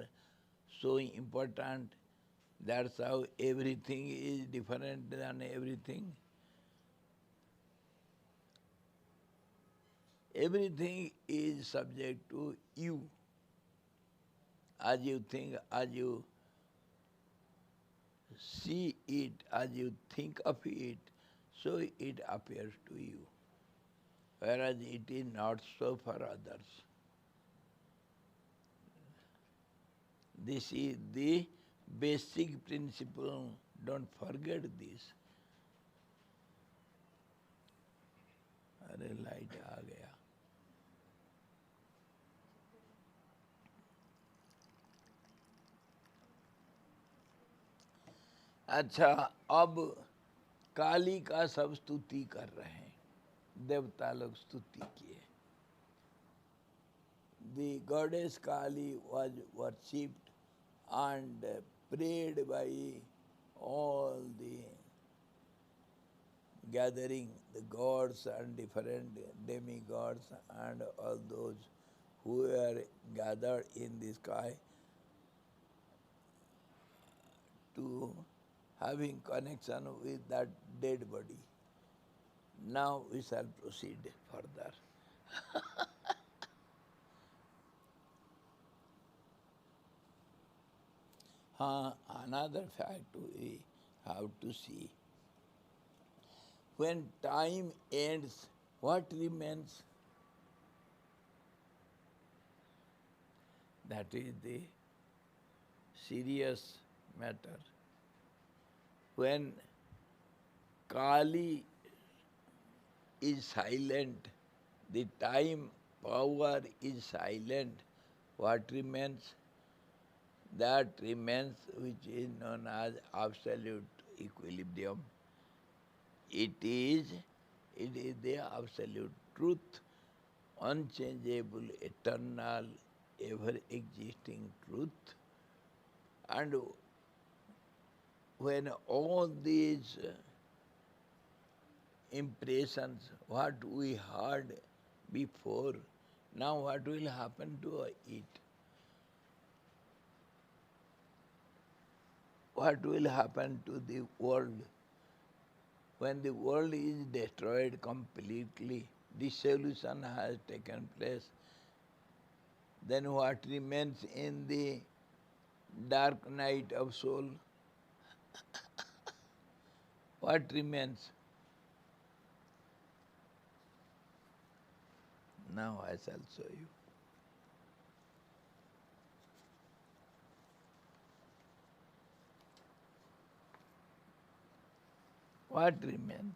so important. That's how everything is different than everything. Everything is subject to you. As you think, as you see it, as you think of it, so it appears to you. Whereas it is not so for others. This is the basic principle. Don't forget this. अरे light आ गया. अच्छा, अब काली का सब स्तुति कर रहे हैं. देवता लोग स्तुति किए. The goddess Kali was worshipped and prayed by all the gathering, the gods and different demigods and all those who were gathered in the sky to having connection with that dead body. Now we shall proceed further. Another fact we have to see. When time ends, what remains? That is the serious matter. When Kali is silent, the time power is silent, what remains? That remains which is known as absolute equilibrium. It is the absolute truth, unchangeable, eternal, ever-existing truth. And when all these impressions, what we heard before, now what will happen to it? What will happen to the world? When the world is destroyed completely, dissolution has taken place, then what remains in the dark night of soul? What remains? Now I shall show you. What remains?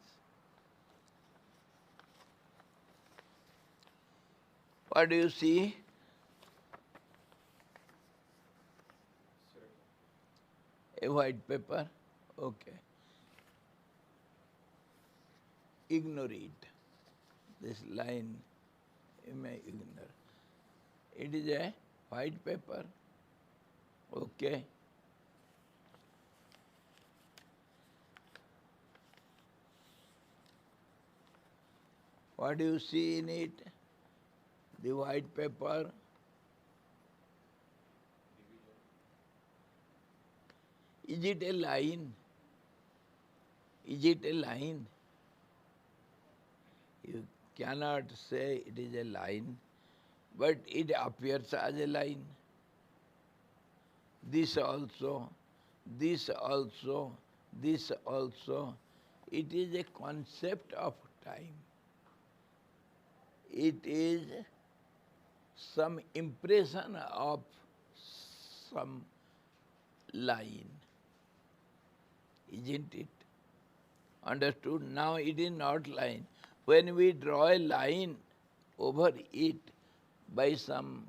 What do you see? A white paper? Okay. Ignore it. This line you may ignore. It is a white paper. Okay. What do you see in it? The white paper. Is it a line? Is it a line? You cannot say it is a line, but it appears as a line. This also, this also, this also. It is a concept of time. It is some impression of some line. Isn't it? Understood? Now it is not line. When we draw a line over it by some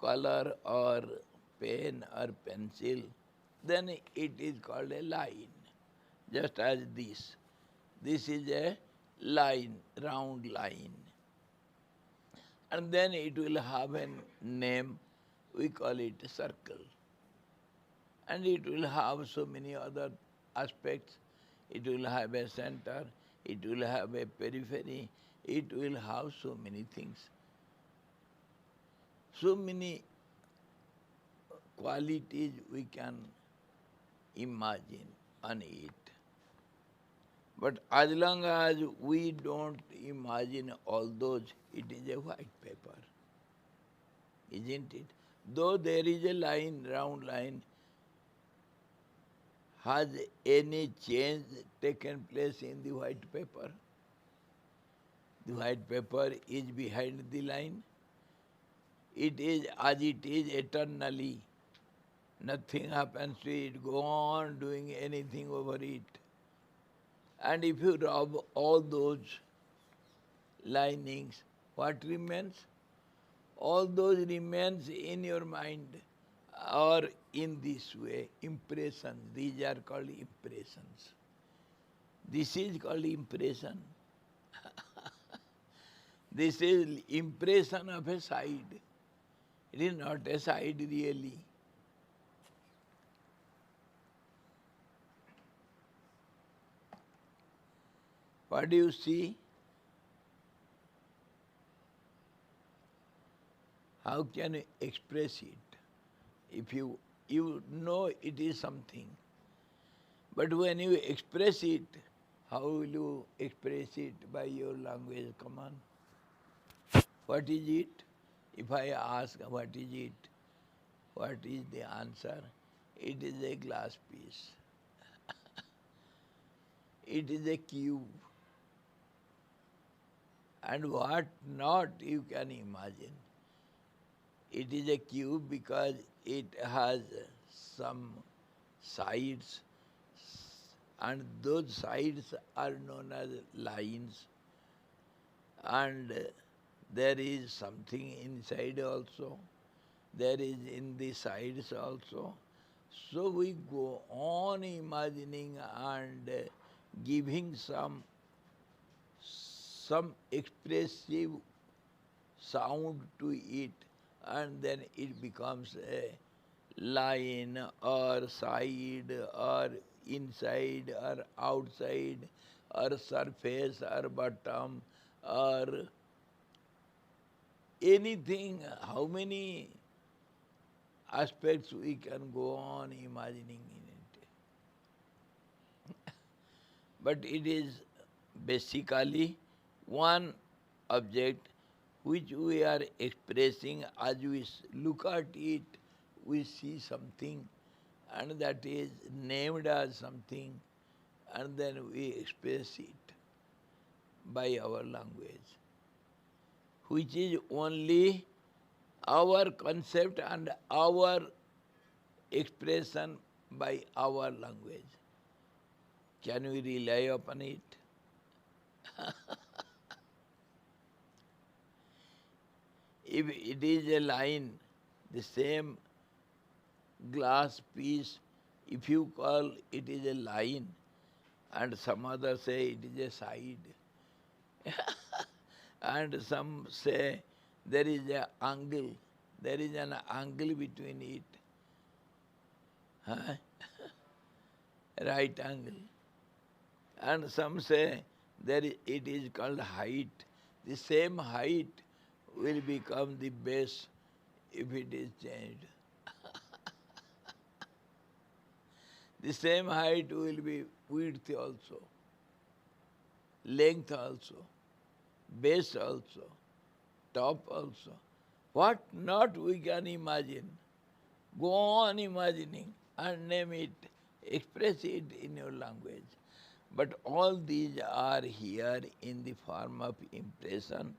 color or pen or pencil, then it is called a line. Just as this. This is a line, round line. And then it will have a name, we call it a circle. And it will have so many other aspects. It will have a center, it will have a periphery, it will have so many things. So many qualities we can imagine on it. But as long as we don't imagine all those, it is a white paper. Isn't it? Though there is a line, round line, has any change taken place in the white paper? The white paper is behind the line. It is as it is eternally. Nothing happens to it. Go on doing anything over it. And if you rub all those linings, what remains? All those remains in your mind or in this way, impressions. These are called impressions. This is called impression. This is impression of a side. It is not a side really. What do you see? How can you express it? If you know it is something, but when you express it, how will you express it by your language? Come on. What is it? If I ask what is it, what is the answer? it is a glass piece. It is a cube. And what not you can imagine. It is a cube because it has some sides, and those sides are known as lines, and there is something inside also, there is in the sides also. So we go on imagining and giving some expressive sound to it, and then it becomes a line or side or inside or outside or surface or bottom or anything. How many aspects we can go on imagining in it. But it is basically one object which we are expressing. As we look at it, we see something, and that is named as something, and then we express it by our language, which is only our concept and our expression by our language. Can we rely upon it? If it is a line, the same glass piece, if you call it is a line, and some others say it is a side, and some say there is an angle, there is an angle between it, huh? Right angle. And some say it is called height. The same height will become the base if it is changed. The same height will be width also, length also, base also, top also. What not we can imagine. Go on imagining and name it, express it in your language. But all these are here in the form of impression.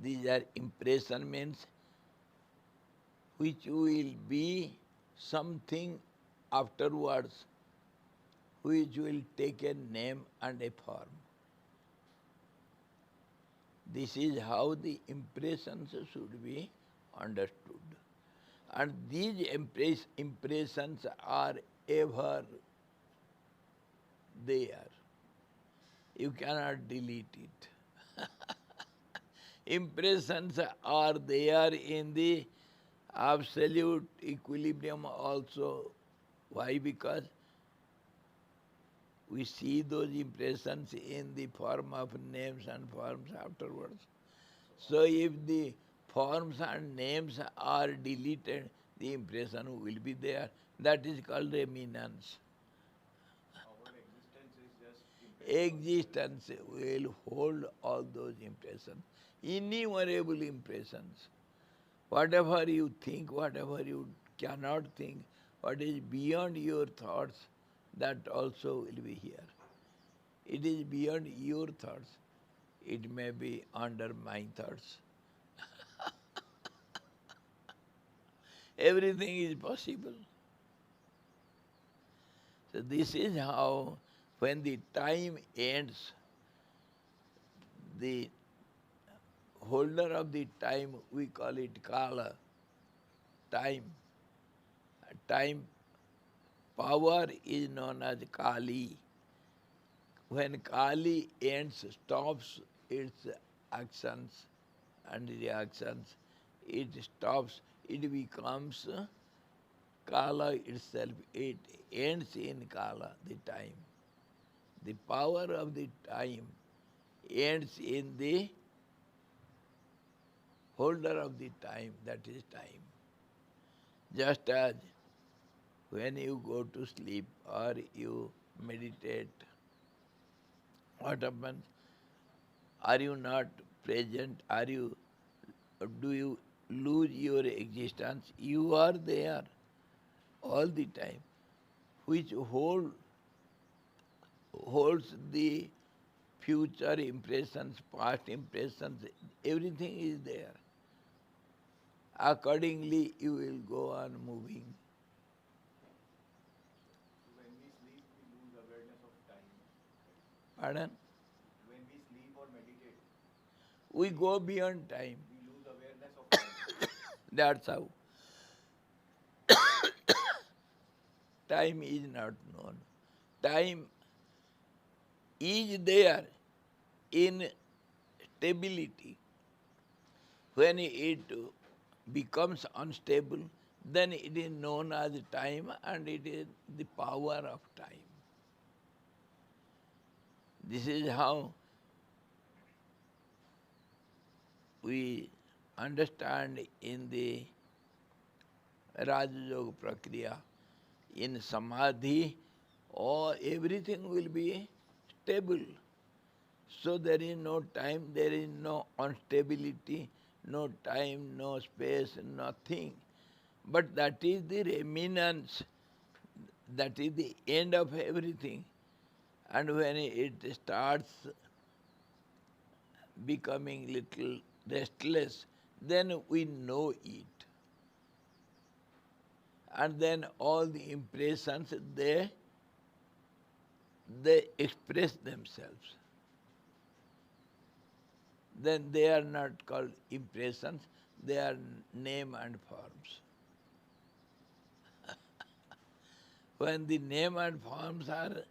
These are impression means which will be something afterwards, which will take a name and a form. This is how the impressions should be understood. And these impressions are ever there. You cannot delete it. Impressions are there in the absolute equilibrium also. Why? Because we see those impressions in the form of names and forms afterwards. So if the forms and names are deleted, the impression will be there. That is called eminence. Our existence is just impression. Existence will hold all those impressions, innumerable impressions. Whatever you think, whatever you cannot think, what is beyond your thoughts, that also will be here. It is beyond your thoughts. It may be under my thoughts. Everything is possible. So this is how, when the time ends, the holder of the time, we call it Kala, time. Time power is known as Kali. When Kali ends, stops its actions and reactions, it stops, it becomes Kala itself. It ends in Kala, the time. The power of the time ends in the holder of the time, that is time. Just as when you go to sleep or you meditate, what happens? Are you not present? Do you lose your existence? You are there. all the time, which holds the future impressions, past impressions, everything is there. Accordingly, you will go on moving. So when we sleep, we lose awareness of time. Pardon? When we sleep or meditate, We go beyond time. we lose awareness of time. That's how. Time is not known. Time is there in stability. When it becomes unstable, then it is known as time and it is the power of time. This is how we understand in the Raja Yoga Prakriya. In Samadhi, everything will be stable. So there is no time, there is no instability, no time, no space, nothing. But that is the remnants, that is the end of everything. And when it starts becoming little restless, then we know it. And then all the impressions, they express themselves. Then they are not called impressions, they are name and forms. When the name and forms are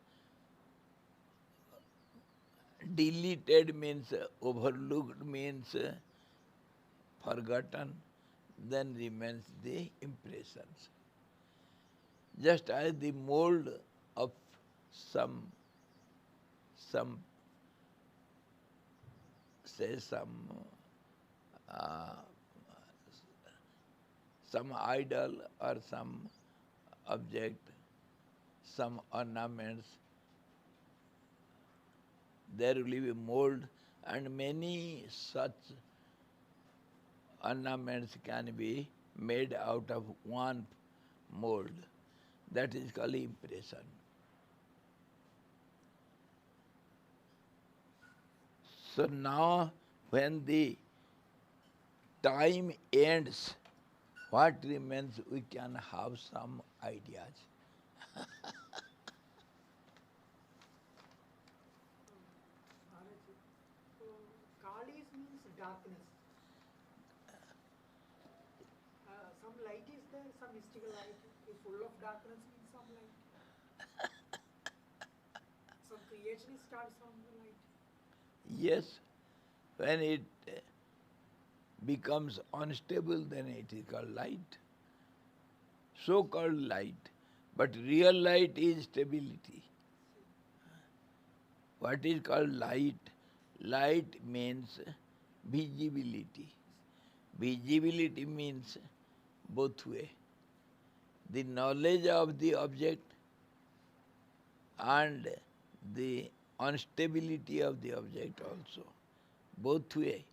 deleted, means overlooked, means forgotten, then remains the impressions. Just as the mold of some idol or some object, some ornaments, there will be mold, and many such ornaments can be made out of one mold. That is called impression. So now when the time ends, what remains? We can have some ideas. Maharaj, so Kali means darkness. Some light is there, some mystical light is full of darkness means some light. Some creation starts from the light. Yes, when it becomes unstable, then it is called light. So-called light. But real light is stability. What is called light? Light means visibility. Visibility means both way. The knowledge of the object and the instability of the object also. Both way.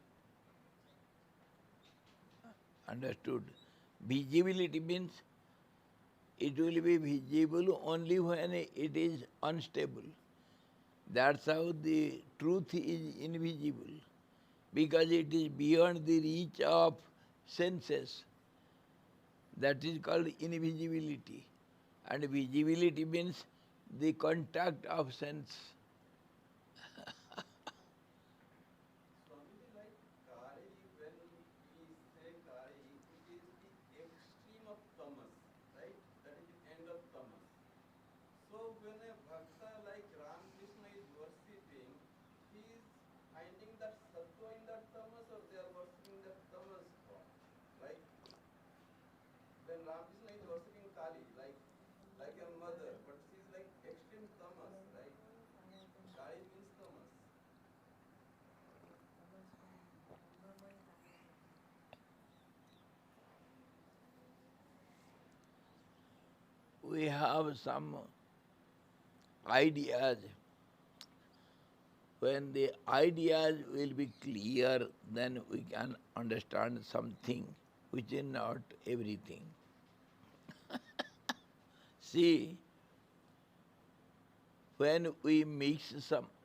Understood? Visibility means it will be visible only when it is unstable. That's how the truth is invisible, because it is beyond the reach of senses. That is called invisibility. And visibility means the contact of sense. Swamiji, like Kari, when we say Kari, it is the extreme of tamas, right? That is the end of tamas. So when a bhakta like Ramakrishna is worshipping, he is finding that sattva in that tamas, or they are worshipping that tamas form, right? When Ramakrishna is worshipping Kali, like a mother, but she is like extreme tamas, right? Kali means tamas. We have some ideas. When the ideas will be clear, then we can understand something which is not everything. See, when we mix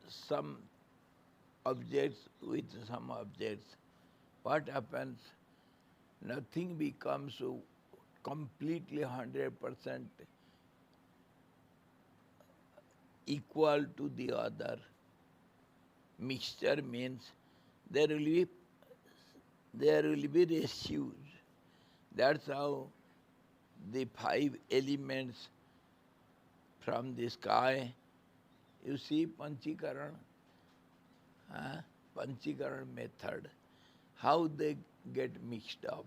some objects with some objects, what happens? Nothing becomes so completely 100% equal to the other. Mixture means there will be ratios. That's how the 5 elements from the sky, you see Panchikaran, Panchikaran method, how they get mixed up.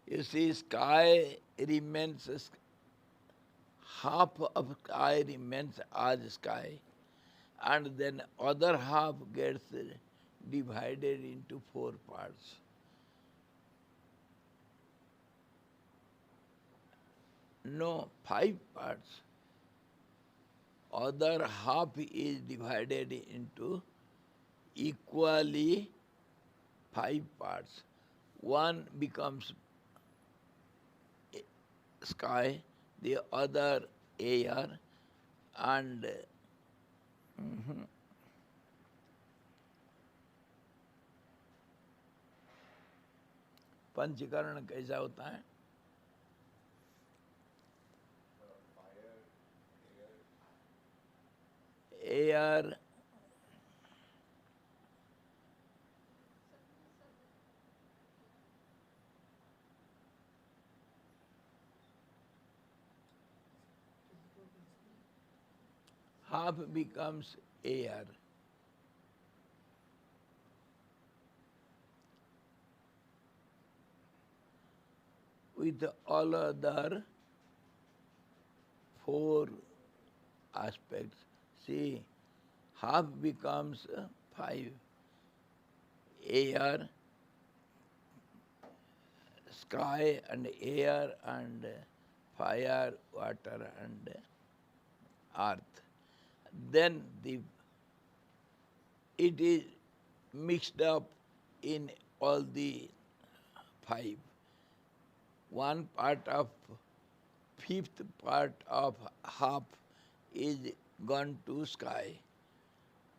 You see, sky remains, half of sky remains as sky, and then other half gets divided into 4 parts. No, 5 parts. Other half is divided into equally 5 parts. One becomes sky, the other air, and पंचकरण कैसा होता है? fire, Air, half becomes air. With all other 4 aspects. See, half becomes 5. Air, sky and air and fire, water and earth. Then it is mixed up in all the 5. One part of 5th part of half is gone to sky,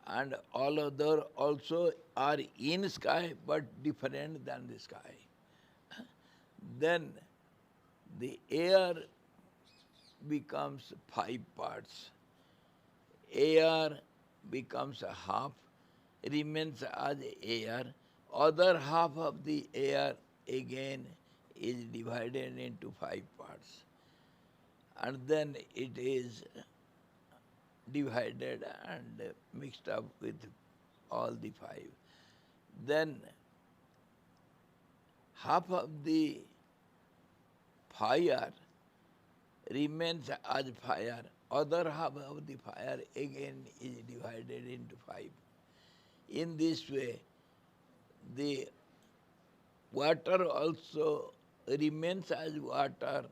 and all other also are in sky but different than the sky. Then the air becomes 5 parts. Air becomes a half, remains as air. Other half of the air again is divided into 5 parts. And then it is divided and mixed up with all the 5. Then half of the fire remains as fire. Other half of the fire again is divided into 5. In this way, the water also remains as water.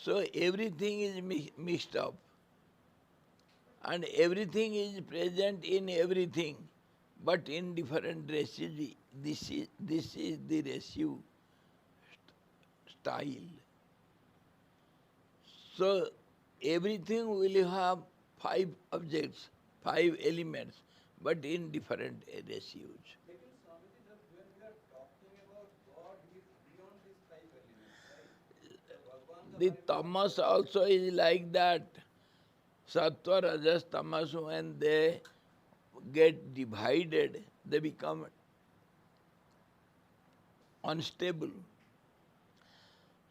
So everything is mixed up, and everything is present in everything, but in different ratios. This is the ratio style. So everything will have 5 objects, 5 elements, but in different ratios. Lekin Swamiji, when we are talking about God, he is beyond these 5 elements, right? Bhagwan The tamas also is like that. Sattva, rajas, tamas, when they get divided, they become unstable.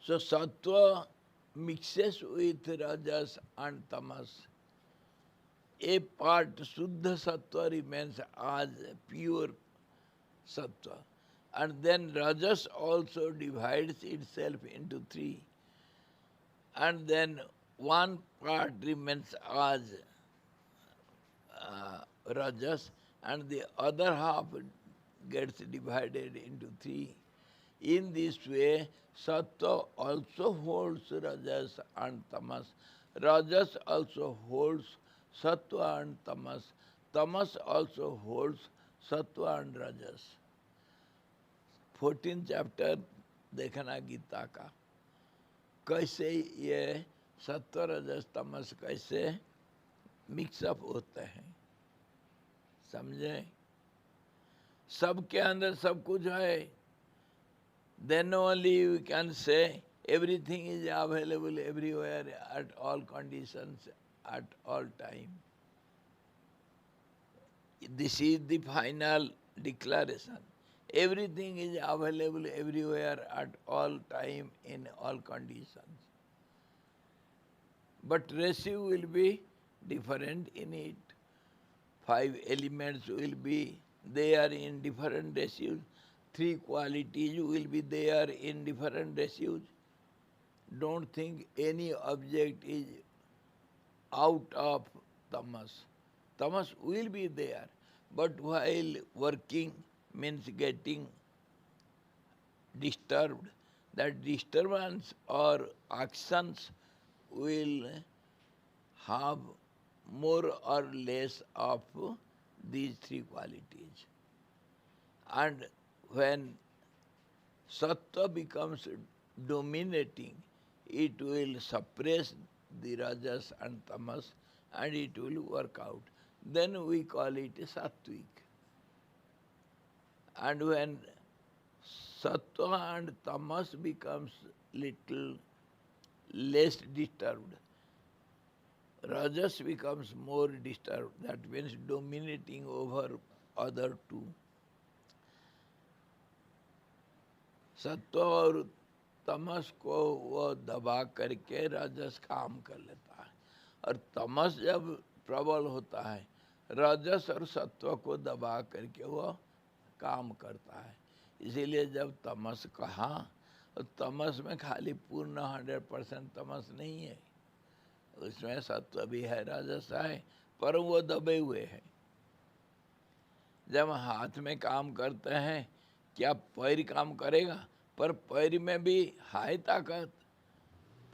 So sattva mixes with rajas and tamas. A part, Shuddha Sattva, remains as pure Sattva. And then rajas also divides itself into 3. And then one part remains as rajas, and the other half gets divided into 3. In this way, sattva also holds rajas and tamas. Rajas also holds sattva and tamas. Tamas also holds sattva and rajas. 14th chapter देखना गीता का. कैसे ये सत्व रजस तमस कैसे mix up होते हैं, समझे? सबके अंदर सब कुछ है, then only we can say everything is available everywhere at all conditions at all time. This is the final declaration. Everything is available everywhere at all time in all conditions. But ratio will be different in it. 5 elements will be there in different ratios. 3 qualities will be there in different ratios. Don't think any object is out of tamas. Tamas will be there, but while working means getting disturbed. That disturbance or actions will have more or less of these 3 qualities. And when sattva becomes dominating, it will suppress the rajas and tamas and it will work out. Then we call it sattvic. And when sattva and tamas becomes little less disturbed, rajas becomes more disturbed. That means dominating over other two. सत्व और तमस को वो दबा करके रजस काम कर लेता है, और तमस जब प्रबल होता है रजस और सत्व को दबा करके वो काम करता है। इसीलिए जब तमस कहा, तो तमस में खाली पूर्ण 100% तमस नहीं है, उसमें सत्व भी है, रजस है, पर वो दबे हुए हैं। जब हाथ में काम करते हैं, क्या पैर काम करेगा? पर पैर में भी है ताकत,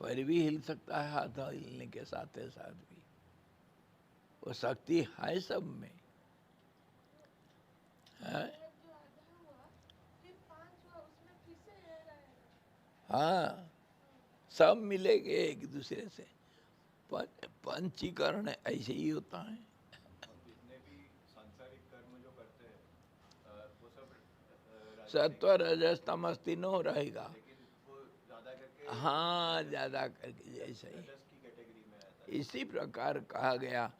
पैर भी हिल सकता है हाथ हिलने के साथ साथ भी, वो शक्ति है सब में है। जो आधा हुआ फिर 5 हुआ, उसमें फिर से एयर आएगा। हाँ, सब मिलेंगे एक दूसरे से। पंचीकरण ऐसे ही होता है। और जितने भी सांसारिक कर्म जो करते हैं वो सब सत्व रजस तमस तीनों रहेगा, लेकिन वो ज्यादा करके हाँ ज्यादा करके जैसे ही। रजस की कैटेगरी में आता है। इसी प्रकार कहा गया,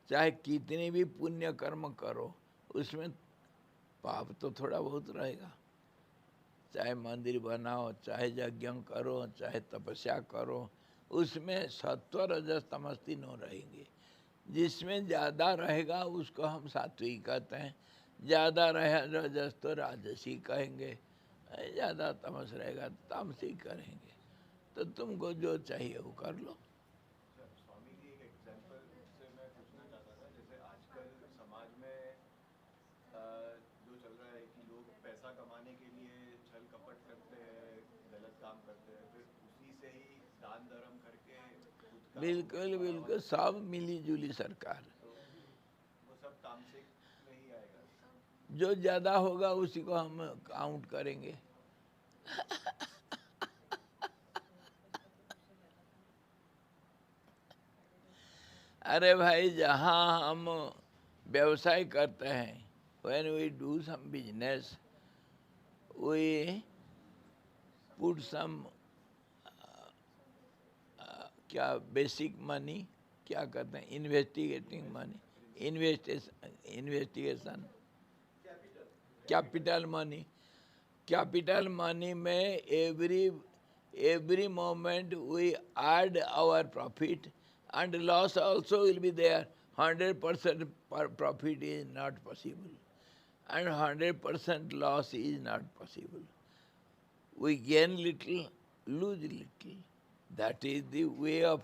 चाहे कितने भी पुण्य कर्म करो उसमें पाप तो थोड़ा बहुत रहेगा। चाहे मंदिर बनाओ, चाहे यज्ञ करो, चाहे तपस्या करो, उसमें सत्व रजस तमस तीनों रहेंगे। जिसमें ज़्यादा रहेगा उसको हम सात्विक कहते हैं, ज़्यादा रहे रजस तो राजसी कहेंगे, ज़्यादा तमस रहेगा तो तामसी करेंगे। तो तुमको जो चाहिए वो कर लो। स्वामी जी, एक एग्जांपल से मैं पूछना चाहता था, जैसे आजकल समाज में जो चल रहा है कि लोग पैसा कमाने के लिए छल कपट करते हैं, गलत काम करते हैं, फिर उसी से ही दान धर्म करके खुद का बिल्कुल बिल्कुल, सब मिली जुली सरकार, तो वो सब तामसिक में ही आएगा। जो ज़्यादा होगा उसी को हम काउंट करेंगे। अरे भाई, जहाँ हम व्यवसाय करते हैं, when we do some business, we put some क्या बेसिक मनी, क्या कहते हैं, investigating money, investigation, capital money. Capital money में every moment we add our profit and loss also will be there. 100% profit is not possible and 100% loss is not possible. We gain little, lose little. That is the way of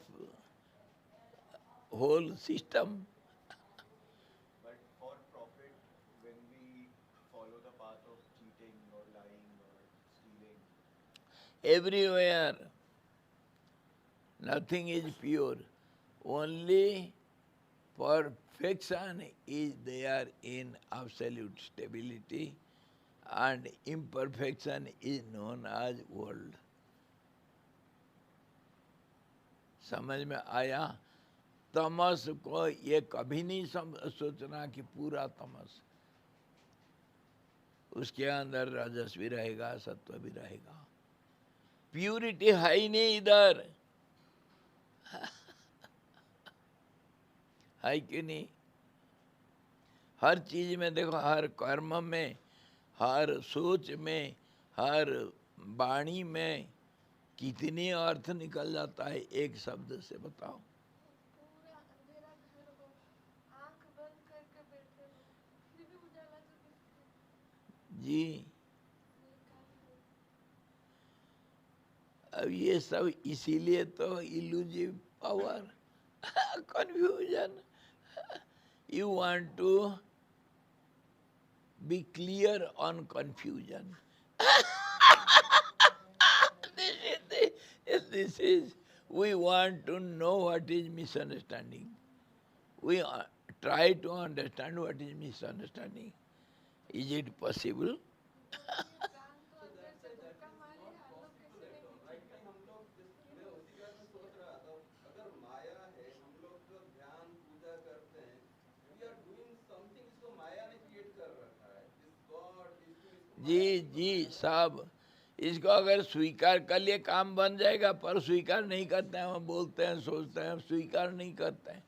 whole system. But for profit, when we follow the path of cheating or lying or stealing, Everywhere, nothing is pure. Only perfection is there in absolute stability, and imperfection is known as world. समझ में आया? तमस को ये कभी नहीं सोचना कि पूरा तमस, उसके अंदर रजस भी रहेगा, सत्व भी रहेगा। प्यूरिटी है ही नहीं इधर, है कि नहीं? हर चीज में देखो, हर कर्म में, हर सोच में, हर वाणी में कितने अर्थ निकल जाता है एक शब्द से, बताओ। पूरा अंधेरा घर हो, आंख बंद करके बैठे हो, फिर भी उजाला जो दिखता है, जी, ये काली है। अब ये सब इसीलिए तो elusive power, confusion. You want to be clear on confusion. This is, we want to know what is misunderstanding. We try to understand what is misunderstanding. Is it possible? ये कान तो अंदर से धक्का मारे, हम लोग कैसे नहीं राइट में हम लोग मैं उसी बारे में सोच रहा था, अगर माया है, हम लोग जो ध्यान पूजा करते हैं, वी आर डूइंग समथिंग, इसको माया ने क्रिएट कर रखा है, दिस गॉड दिस थिंग, जी जी, सब इसको अगर स्वीकार कर लिए काम बन जाएगा, पर स्वीकार नहीं करते हैं। हम बोलते हैं, सोचते हैं, स्वीकार नहीं करते हैं।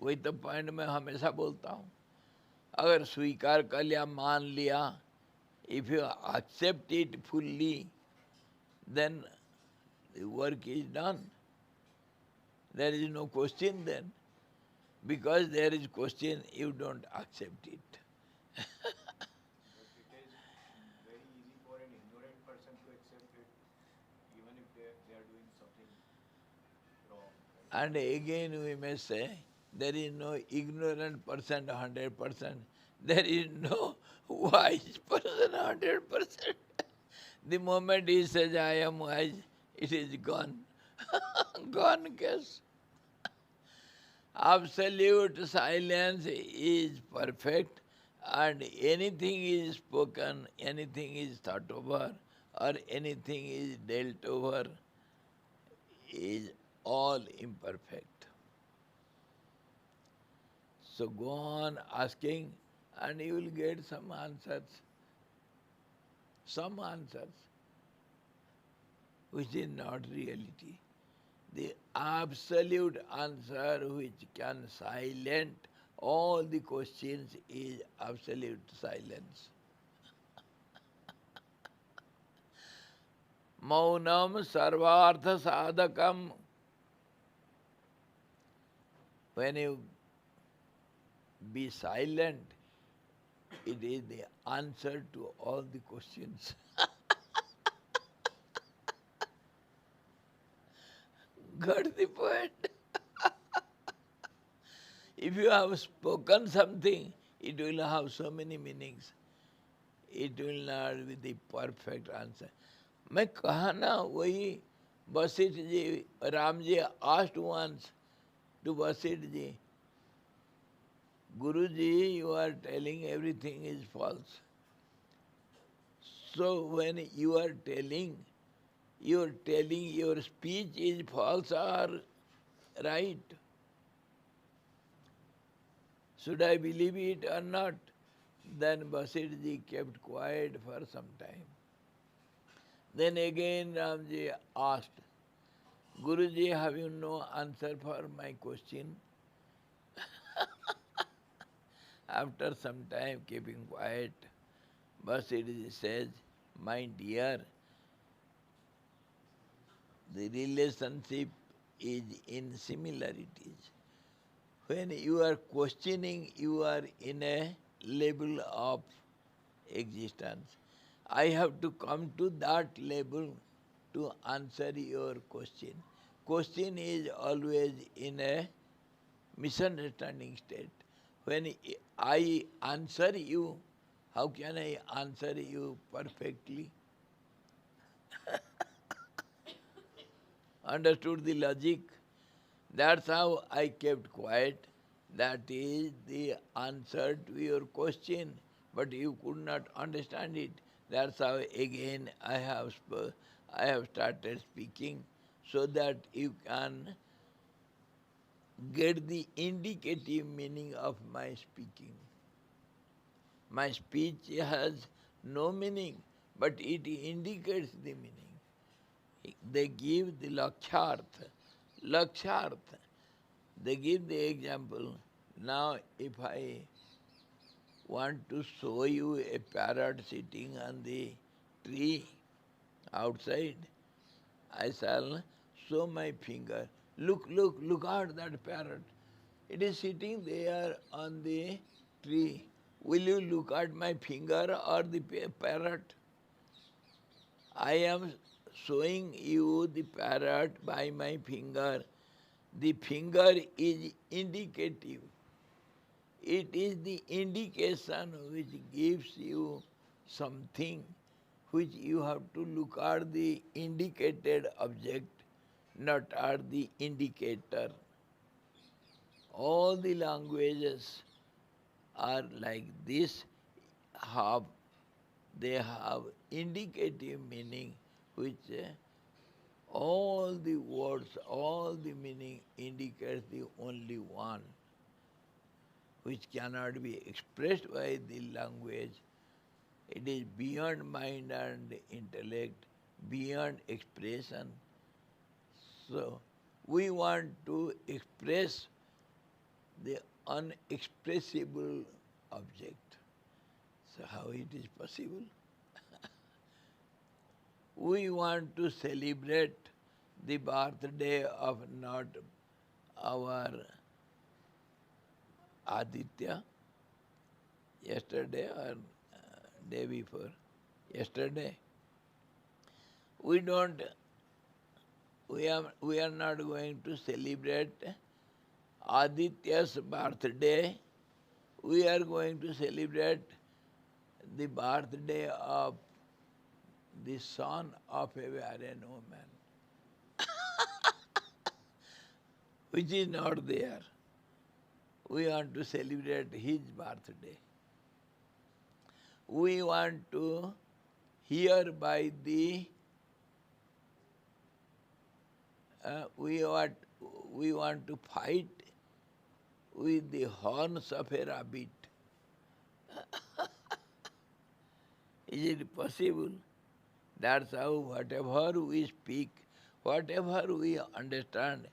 वही तो पॉइंट मैं हमेशा बोलता हूँ, अगर स्वीकार कर लिया, मान लिया, if you accept it fully, then the work is done, there is no question then, because there is question, you don't accept it. But it is very easy for an ignorant person to accept it, even if they are doing something wrong. Right? And again we may say, there is no ignorant person 100%. There is no wise person 100%. The moment he says, I am wise, it is gone. Gone case. Absolute silence is perfect, and anything is spoken, anything is thought over, or anything is dealt over, is all imperfect. So go on asking, and you will get some answers. Some answers, which is not reality. The absolute answer which can silence all the questions is absolute silence. Maunam sarvartha sadhakam. When you be silent, it is the answer to all the questions. Got the point? If you have spoken something, it will have so many meanings. It will not be the perfect answer. मैं कहा ना, वही Vashishtha ji, Ram ji asked once to Vasiddh ji, Guruji, you are telling everything is false. So when you are telling your speech is false or right? Should I believe it or not? Then Vasiddh ji kept quiet for some time. Then again Ramji asked, Guruji, have you no answer for my question? After some time keeping quiet, Vasiddh ji says, my dear, the relationship is in similarities. When you are questioning, you are in a level of existence. I have to come to that level to answer your question. Question is always in a misunderstanding state. When I answer you, how can I answer you perfectly? Understood the logic? That's how I kept quiet. That is the answer to your question, but you could not understand it. That's how again I have started speaking, so that you can get the indicative meaning of my speaking. My speech has no meaning, but it indicates the meaning. They give the laksharth. Laksharth. They give the example. Now, if I want to show you a parrot sitting on the tree outside, I shall show my finger. Look, look, look at that parrot. It is sitting there on the tree. Will you look at my finger or the parrot? I am showing you the parrot by my finger. The finger is indicative. It is the indication which gives you something which you have to look at the indicated object, not at the indicator. All the languages are like this, they have indicative meaning which all the words, all the meaning indicates the only one, which cannot be expressed by the language. It is beyond mind and intellect, beyond expression. So, we want to express the unexpressible object. So, how it is possible? We want to celebrate the birthday of not our Aditya, yesterday or day before, yesterday. We are not going to celebrate Aditya's birthday. We are going to celebrate the birthday of the son of a barren woman, which is not there. We want to celebrate his birthday. We want to hear by the we want to fight with the horns of a rabbit. Is it possible? That's how whatever we speak, whatever we understand,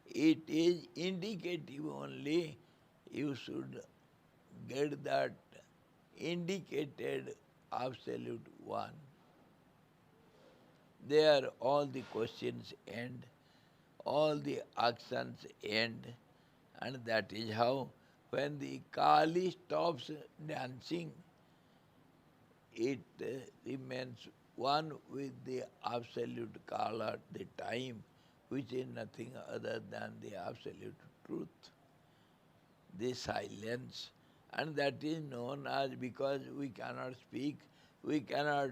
it is indicative only. You should get that indicated absolute one. There all the questions end, all the actions end, and that is how when the Kali stops dancing, it remains one with the absolute Kala, the time, which is nothing other than the absolute truth, the silence. And that is known as, because we cannot speak, we cannot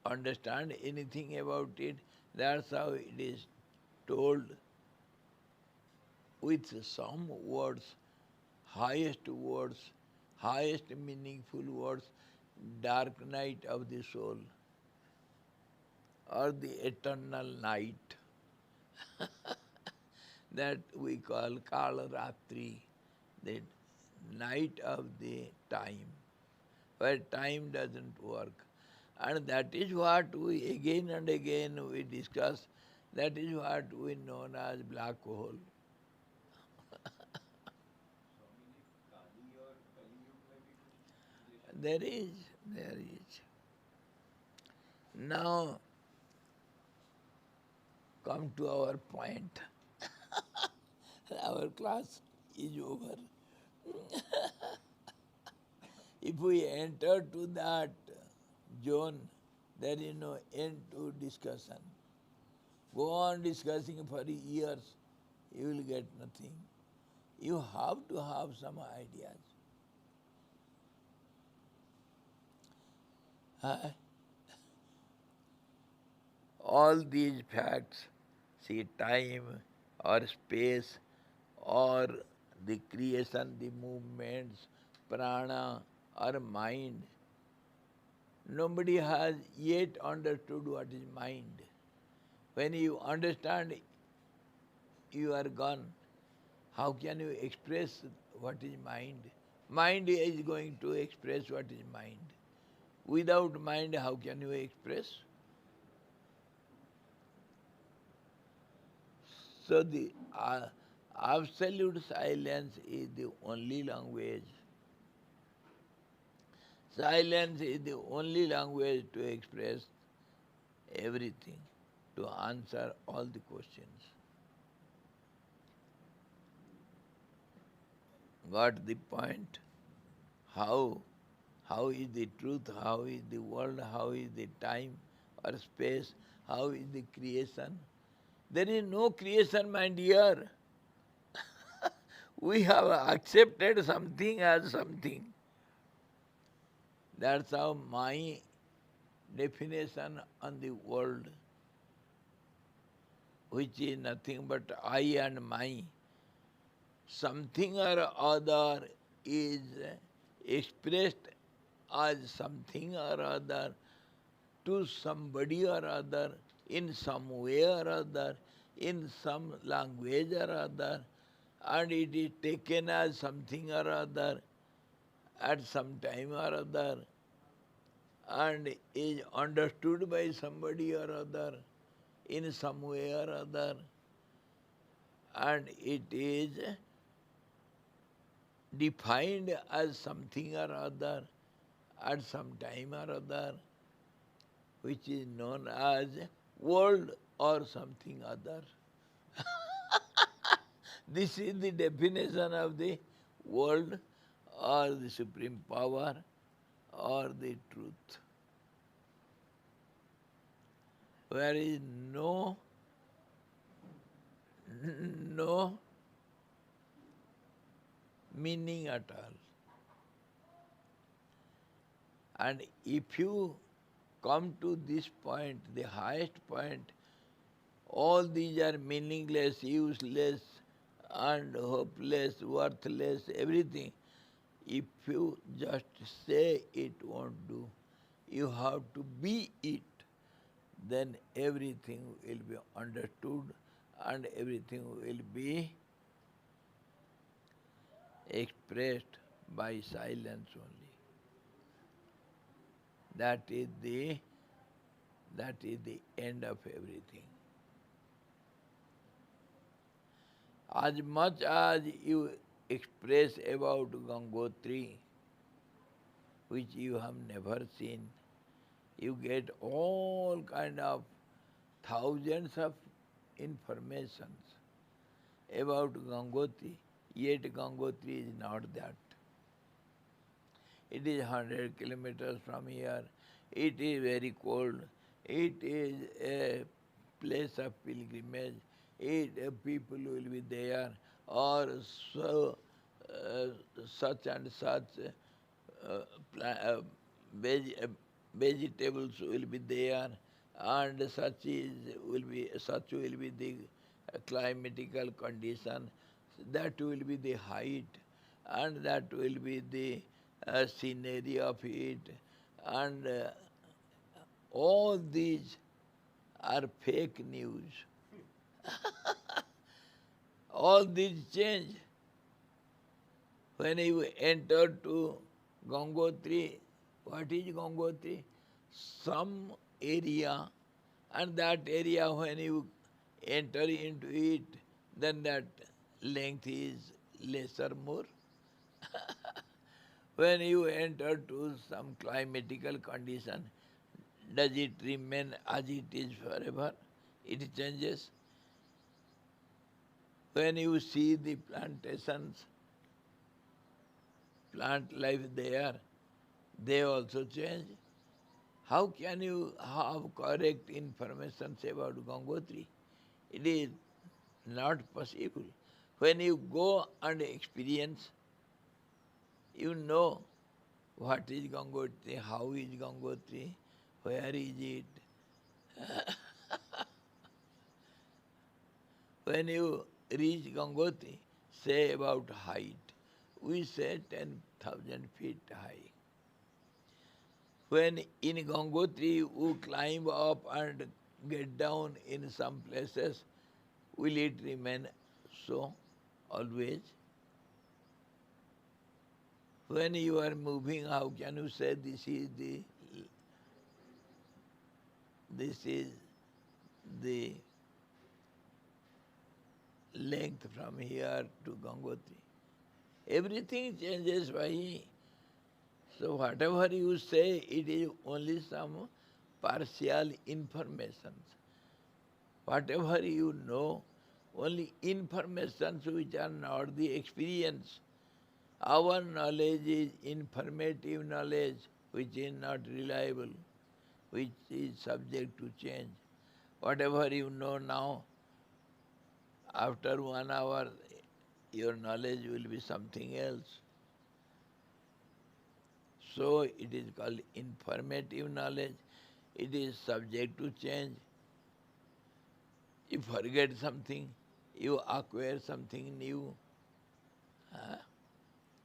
understand anything about it, that's how it is told with some words, highest meaningful words, dark night of the soul, or the eternal night, that we call Kala Ratri, the night of the time, where time doesn't work. And that is what we again and again we discuss, that is what we know as black hole. There is. Now, come to our point. Our class is over. If we enter to that zone, there is no end to discussion. Go on discussing for years, you will get nothing. You have to have some ideas. All these facts, see time or space or the creation, the movements, prana or mind, nobody has yet understood what is mind. When you understand, you are gone. How can you express what is mind? Mind is going to express what is mind. Without mind, how can you express? So the absolute silence is the only language. Silence is the only language to express everything, to answer all the questions. Got the point? How? How is the truth? How is the world? How is the time or space? How is the creation? There is no creation, my dear. We have accepted something as something. That's how my definition on the world, which is nothing but I and my. Something or other is expressed as something or other to somebody or other in some way or other, in some language or other, and it is taken as something or other at some time or other, and is understood by somebody or other in some way or other, and it is defined as something or other at some time or other, which is known as world or something other. This is the definition of the world or the supreme power or the truth. There is no meaning at all. And if you come to this point, the highest point, all these are meaningless, useless, and hopeless, worthless, everything. If you just say it won't do, you have to be it, then everything will be understood and everything will be expressed by silence only. That is the end of everything. As much as you express about Gangotri, which you have never seen, you get all kind of thousands of informations about Gangotri, yet Gangotri is not that. It is 100 kilometers from here. It is very cold. It is a place of pilgrimage. People will be there, or so, such and such vegetables will be there, and such will be the climatical condition. That will be the height, and that will be the scenery of it, and all these are fake news. All these change. When you enter to Gangotri, what is Gangotri? Some area, and that area when you enter into it, then that length is lesser more. When you enter to some climatical condition, does it remain as it is forever? It changes. When you see the plantations, plant life there, they also change. How can you have correct information about Gangotri? It is not possible. When you go and experience, you know what is Gangotri, how is Gangotri, where is it. When you reach Gangotri, say about height. We say 10,000 feet high. When in Gangotri you climb up and get down in some places, will it remain so? always? When you are moving, how can you say this is the length from here to Gangotri? Everything changes by. So whatever you say, it is only some partial information. Whatever you know, only informations which are not the experience. Our knowledge is informative knowledge, which is not reliable, which is subject to change. Whatever you know now, after 1 hour, your knowledge will be something else. So it is called informative knowledge. It is subject to change. You forget something, you acquire something new.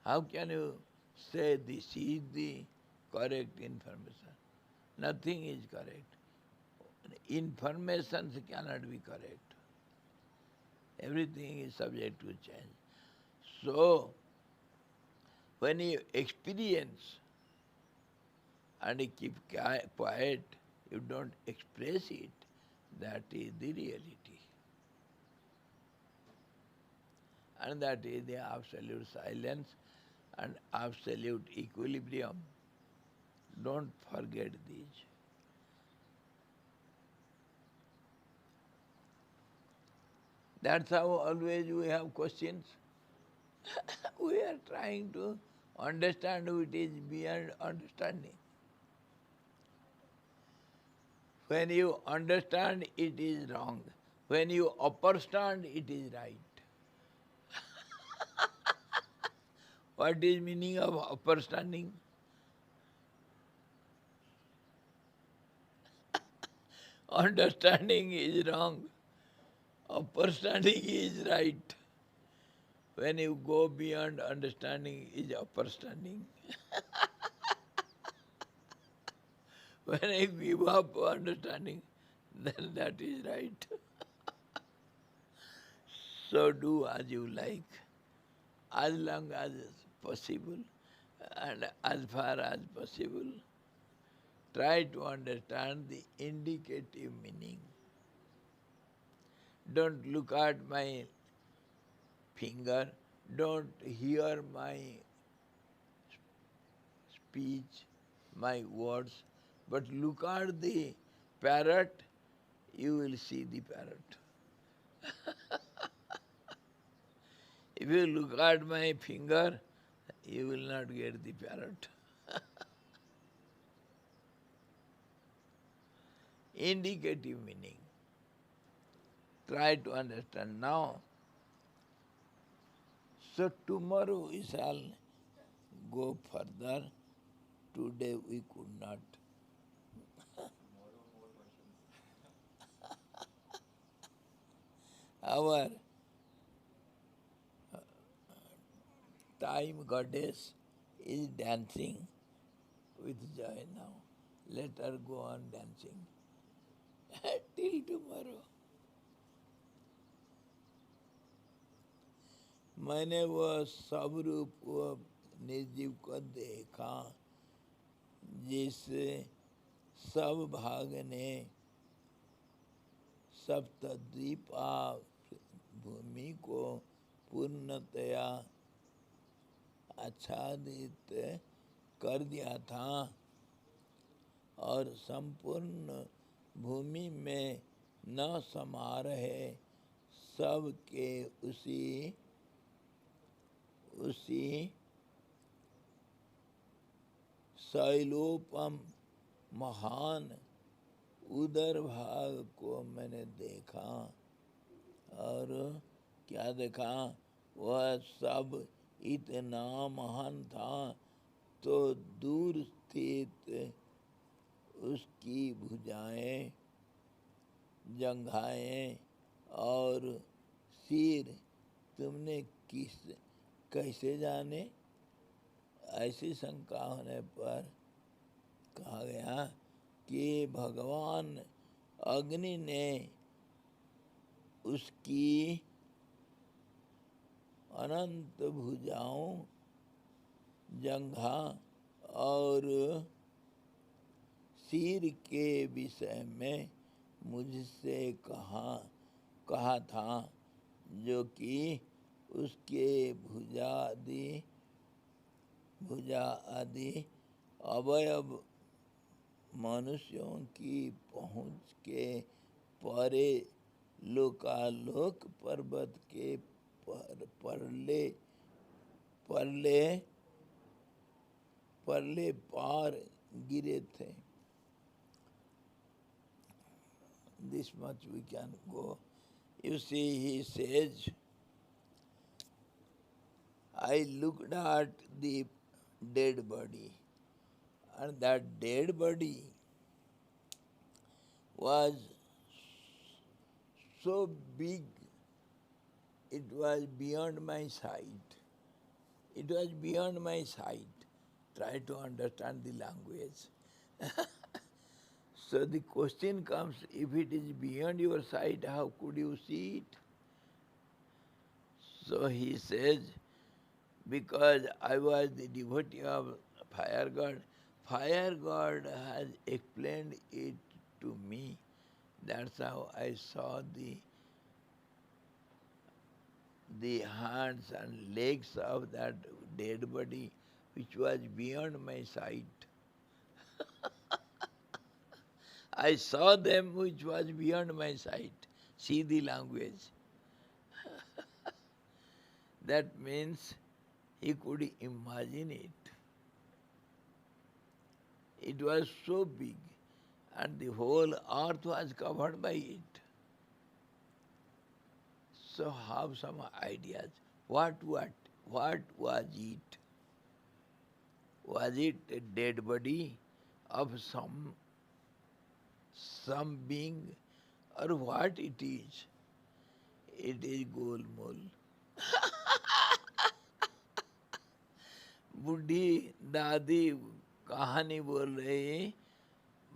How can you say this is the correct information? Nothing is correct. Information cannot be correct. Everything is subject to change. So, when you experience and you keep quiet, you don't express it, that is the reality. And that is the absolute silence and absolute equilibrium. Don't forget these. That's how always we have questions. We are trying to understand what is beyond understanding. When you understand, it is wrong. When you understand, it is right. What is meaning of understanding? Understanding is wrong. Understanding is right. When you go beyond understanding, is understanding. When I give up understanding, then that is right. So do as you like, as long as possible and as far as possible. Try to understand the indicative meaning. Don't look at my finger, don't hear my speech, my words, but look at the parrot, you will see the parrot. If you look at my finger, you will not get the parrot. Indicative meaning. Try to understand now. So tomorrow we shall go further. Today we could not. Our time goddess is dancing with joy now. Let her go on dancing till tomorrow. मैंने वो सब रूप वो निर्जीव को देखा जिससे सब भाग ने सप्तद्वीपा भूमि को पूर्णतया आच्छादित कर दिया था और संपूर्ण भूमि में न समा रहे सब के उसी शैलोपम महान उदर भाग को मैंने देखा। और क्या देखा? वह सब इतना महान था तो दूर स्थित उसकी भुजाएं, जंघाएं और सिर तुमने कैसे जाने? ऐसी शंका होने पर कहा गया कि भगवान अग्नि ने उसकी अनंत भुजाओं, जंघा और सिर के विषय में मुझसे कहा था, जो कि उसके भुजा आदि अवयव मनुष्यों की पहुँच के परे लोकालोक पर्वत के परले पार गिरे थे. This much we can go. You see, he says, I looked at the dead body, and that dead body was so big, it was beyond my sight. It was beyond my sight. Try to understand the language. So the question comes, if it is beyond your sight, how could you see it? So he says, because I was the devotee of fire god has explained it to me. That's how I saw the hands and legs of that dead body, which was beyond my sight. I saw them which was beyond my sight. See the language. That means he could imagine it. It was so big, and the whole earth was covered by it. So have some ideas. What was it? Was it a dead body of some being, or what it is? It is गोलमोल. बूढ़ी दादी कहानी बोल रही,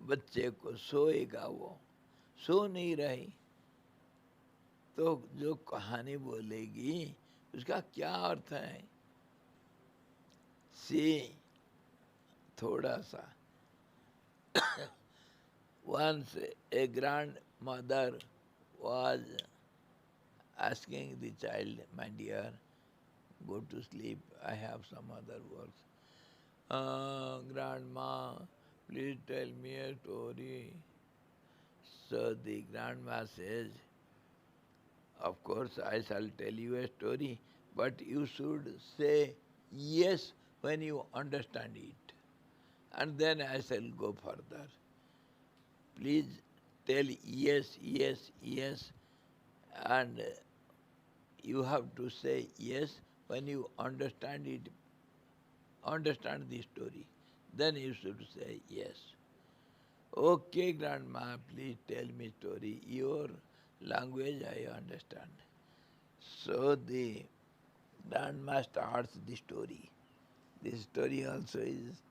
बच्चे को सोएगा वो, सो नहीं रही, तो जो कहानी बोलेगी उसका क्या अर्थ है? थोड़ा सा. Once a grandmother was asking the child, my dear, go to sleep, I have some other works. Grandma, please tell me a story. So the grandma says, of course I shall tell you a story, but you should say yes when you understand it, and then I shall go further. Please tell yes, yes, yes, and you have to say yes when you understand it, understand the story. Then you should say yes. Okay, grandma, please tell me story. Your language I understand. So the grandma starts the story. This story also is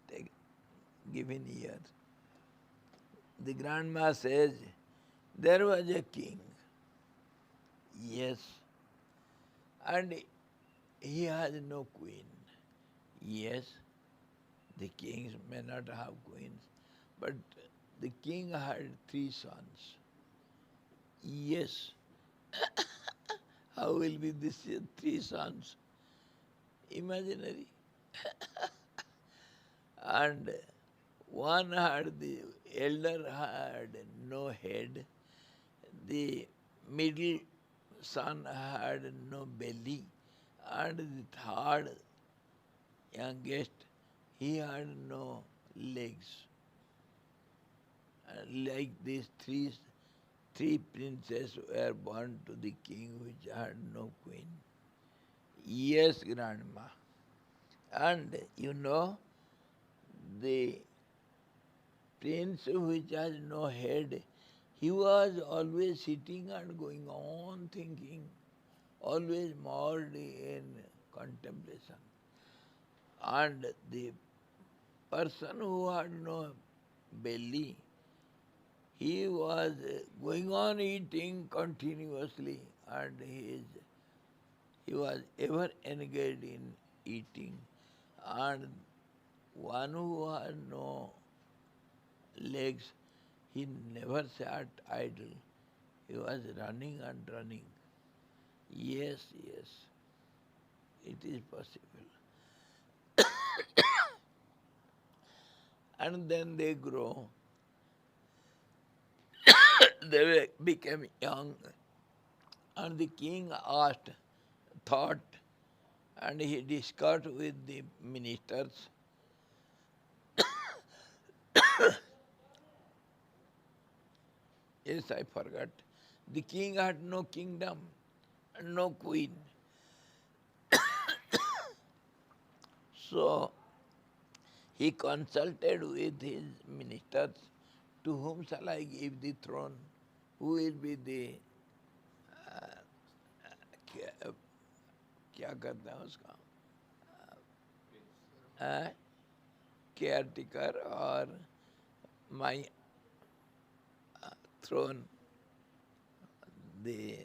given here. The grandma says, there was a king. Yes. And he has no queen. Yes. The kings may not have queens, but the king had 3 sons. Yes. How will be these 3 sons? Imaginary. And one had, the elder had no head, the middle son had no belly, and the third, youngest, he had no legs. And like these three princes were born to the king which had no queen. Yes, grandma. And you know, the prince which has no head, he was always sitting and going on thinking, always moored in contemplation. And the person who had no belly, he was going on eating continuously, and He was ever engaged in eating, and one who had no legs, he never sat idle. He was running and running. Yes, yes, it is possible. And then they grow, they became young, and the king asked, thought, and he discussed with the ministers. Yes, I forgot. The king had no kingdom and no queen. So he consulted with his ministers, to whom shall I give the throne? Who will be the क्या क्या कहते हैं उसका caretaker or my throne, the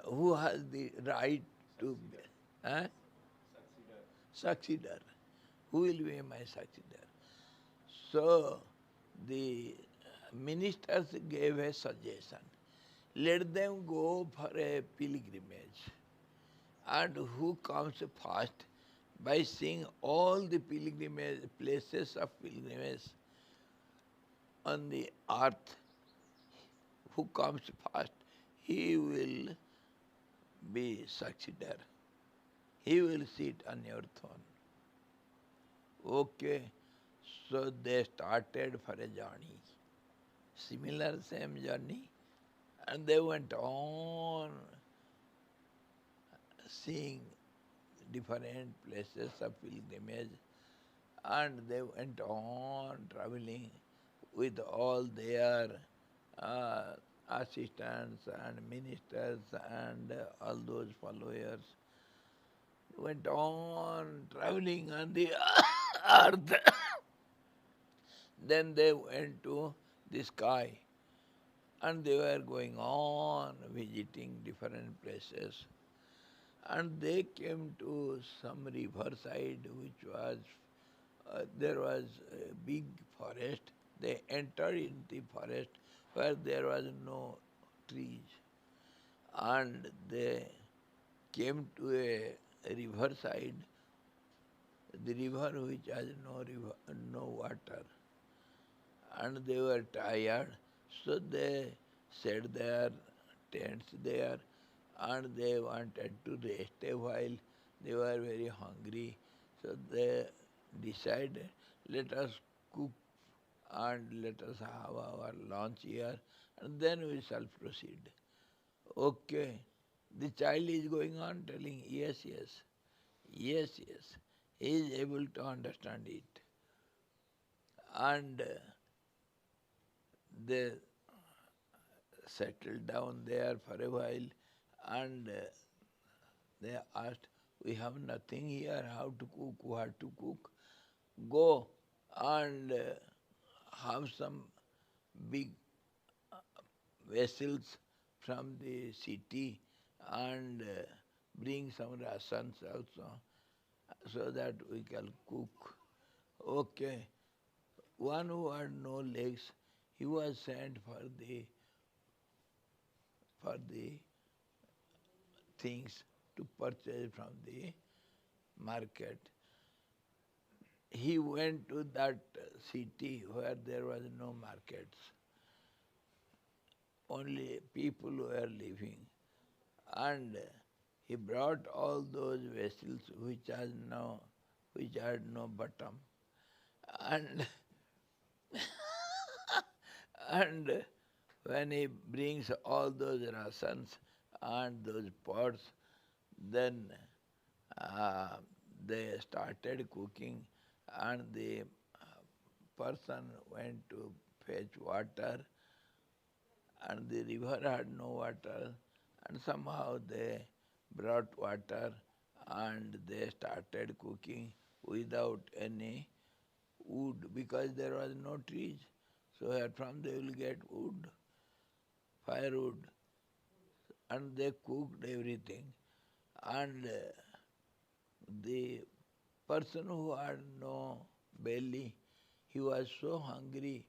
who has the right to successor? Who will be my successor? So the ministers gave a suggestion. Let them go for a pilgrimage, and who comes first by seeing all the pilgrimage places of pilgrimage on the earth, who comes first, he will be successor. He will sit on your throne. Okay, so they started for a journey. Similar, same journey, and they went on seeing different places of pilgrimage, and they went on traveling with all their uh, assistants and ministers and all those followers. Went on traveling on the earth. Then they went to the sky, and they were going on visiting different places. And they came to some riverside, which was, there was a big forest. They entered in the forest where there was no trees. And they came to a riverside, the river which has no water. And they were tired, so they set their tents there, and they wanted to rest a while. They were very hungry, so they decided, let us cook and let us have our lunch here, and then we shall proceed. Okay, the child is going on telling, yes, yes, yes, yes. He is able to understand it. And they settled down there for a while, and they asked, we have nothing here, how to cook, what to cook. Go and have some big vessels from the city and bring some rations also, so that we can cook. Okay. One who had no legs, he was sent for the things to purchase from the market. He went to that city where there was no markets. Only people were living. And he brought all those vessels which had no bottom. And and when he brings all those rations and those pots, then they started cooking, and the person went to fetch water, and the river had no water, and somehow they brought water and they started cooking without any wood, because there was no trees. So where from they will get wood, firewood, and they cooked everything. And the person who had no belly, he was so hungry,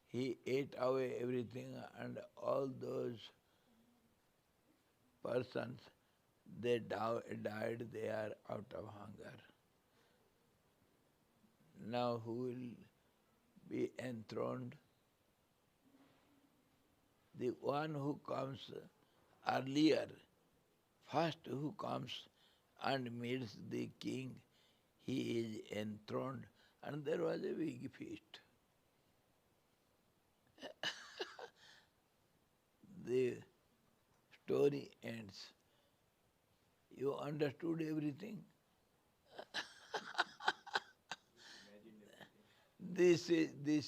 he ate away everything, and all those persons, they died, they are out of hunger. Now who will be enthroned? The one who comes earlier, first who comes and meets the king, he is enthroned, and there was a big feast. The story ends. You understood everything? This is the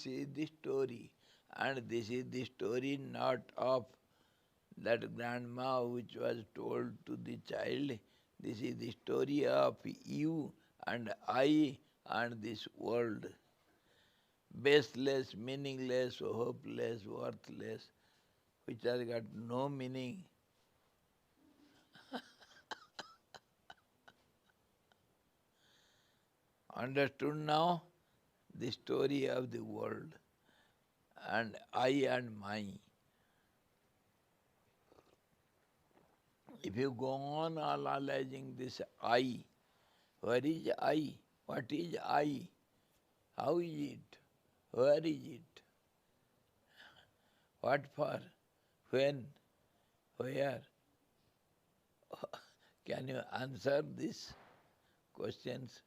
story, and this is the story not of that grandma which was told to the child. This is the story of you and I and this world. Baseless, meaningless, hopeless, worthless, which has got no meaning. Understood now? The story of the world and I and mine. If you go on analyzing this I, where is I? What is I? How is it? Where is it? What for? When? Where? Can you answer these questions?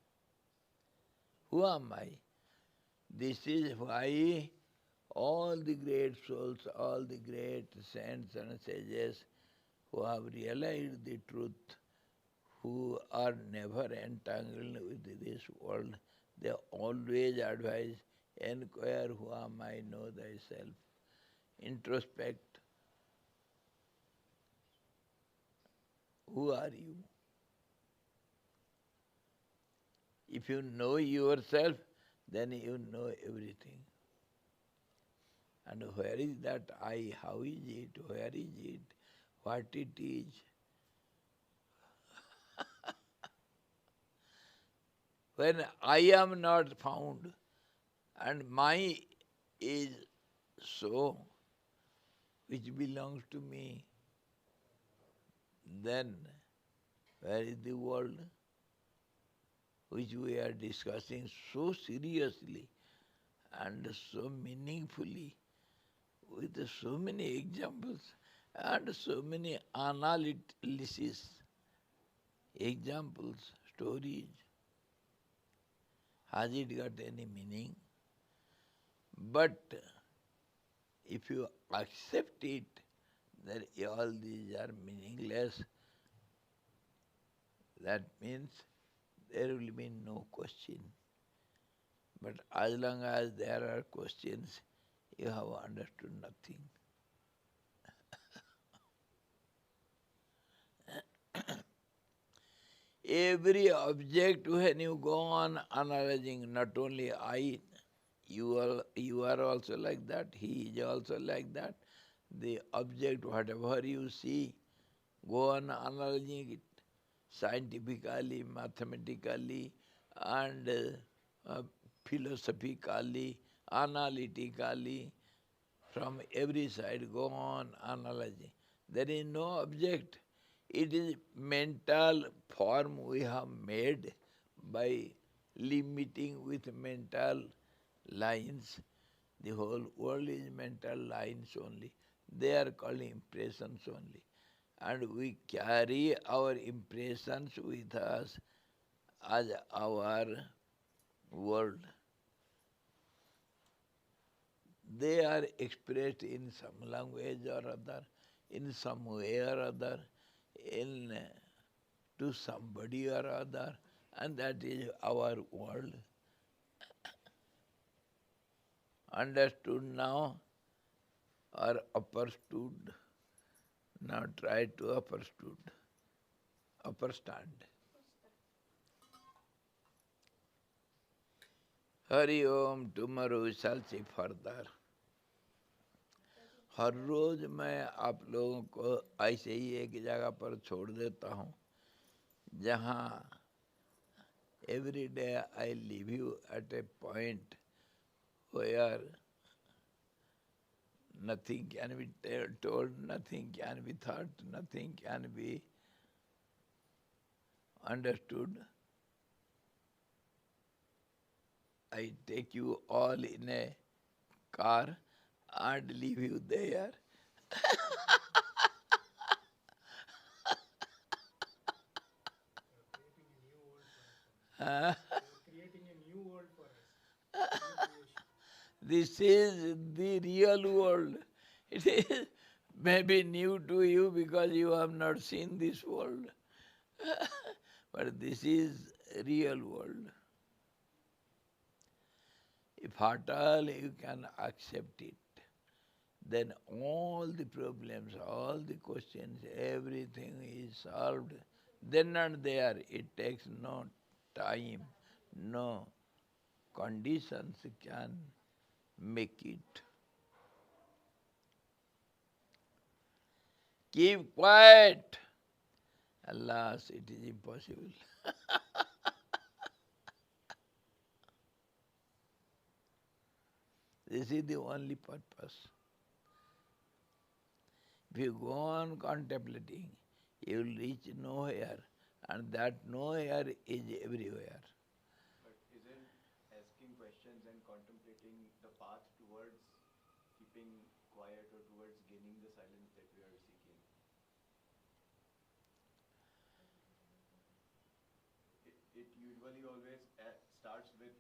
Who am I? This is why all the great souls, all the great saints and sages who have realized the truth, who are never entangled with this world, they always advise, inquire who am I, know thyself, introspect. Who are you? If you know yourself, then you know everything. And where is that I? How is it? Where is it? What it is? When I am not found and my is so, which belongs to me, then where is the world which we are discussing so seriously and so meaningfully, with so many examples and so many analysis, examples, stories? Has it got any meaning? But if you accept it, that all these are meaningless, that means there will be no question. But as long as there are questions, you have understood nothing. Every object, when you go on analyzing, not only I, you are also like that, he is also like that. The object, whatever you see, go on analyzing it scientifically, mathematically, and philosophically, analytically, from every side, go on analyzing. There is no object. It is mental form we have made by limiting with mental lines. The whole world is mental lines only. They are called impressions only. And we carry our impressions with us as our world. They are expressed in some language or other, in some way or other, to somebody or other, and that is our world. Understood now or upperstood? Now try to upperstand. Hari Om, tomorrow we shall see further. हर रोज मैं आप लोगों को ऐसे ही एक जगह पर छोड़ देता हूँ जहाँ every day I leave you at a point where nothing can be told, nothing can be thought, nothing can be understood. I take you all in a car and leave you there. Creating a new world for us. New creation. This is the real world. It is maybe new to you because you have not seen this world. But this is real world. If at all you can accept it, then all the problems, all the questions, everything is solved. Then and there, it takes no time, no conditions can make it. Keep quiet. Alas, it is impossible. This is the only purpose. If you go on contemplating, you will reach nowhere, and that nowhere is everywhere. But isn't asking questions and contemplating the path towards keeping quiet or towards gaining the silence that we are seeking? It usually always starts with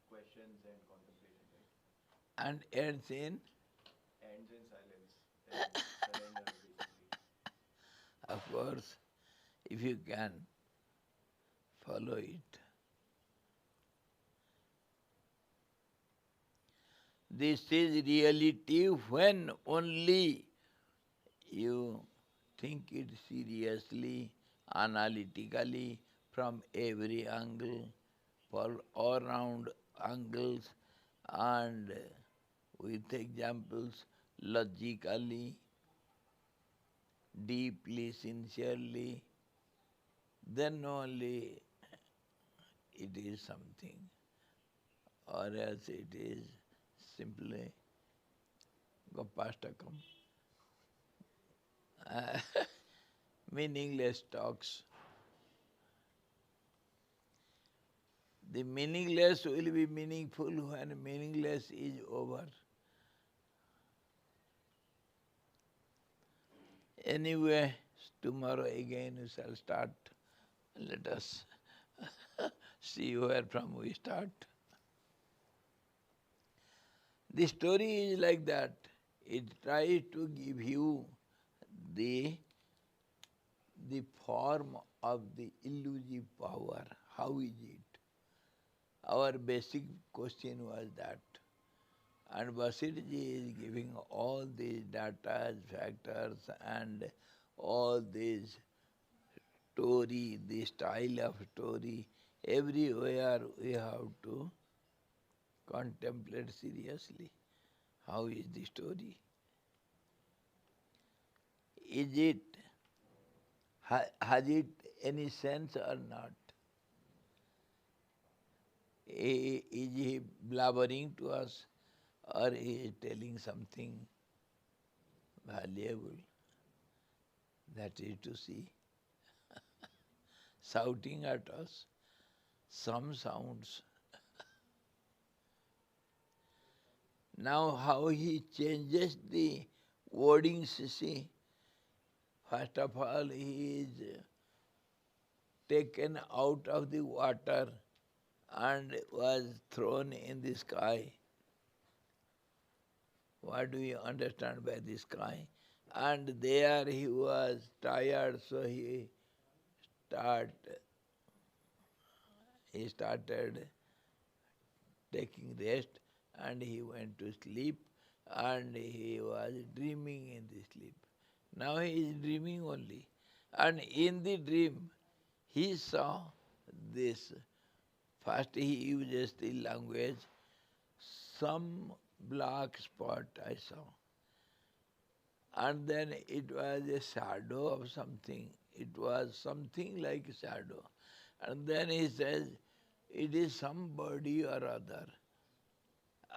questions and contemplation, right? And ends in, Ends in silence and surrender, basically. of course, if you can follow it. This is reality when only you think it seriously, analytically, from every angle, for all round angles, and with examples, logically, deeply, sincerely, then only it is something, or else it is simply Gopastakam, meaningless talks. The meaningless will be meaningful when meaningless is over. Anyway, tomorrow again we shall start. Let us see where from we start. The story is like that. It tries to give you the form of the elusive power. How is it? Our basic question was that. And Basirji is giving all these data, factors, and all these story, the style of story, everywhere we have to contemplate seriously. How is the story? Is it, has it any sense or not? Is he blabbering to us or he is telling something valuable? That is to see. Shouting at us, some sounds. Now how he changes the wordings, see. First of all, he is taken out of the water and was thrown in the sky. What do you understand by the sky? And there he was tired, so he started taking rest and he went to sleep and he was dreaming in the sleep. Now he is dreaming only. And in the dream he saw this. First he uses the language, some black spot I saw. And then it was a shadow of something. It was something like a shadow. And then he says, it is somebody or other.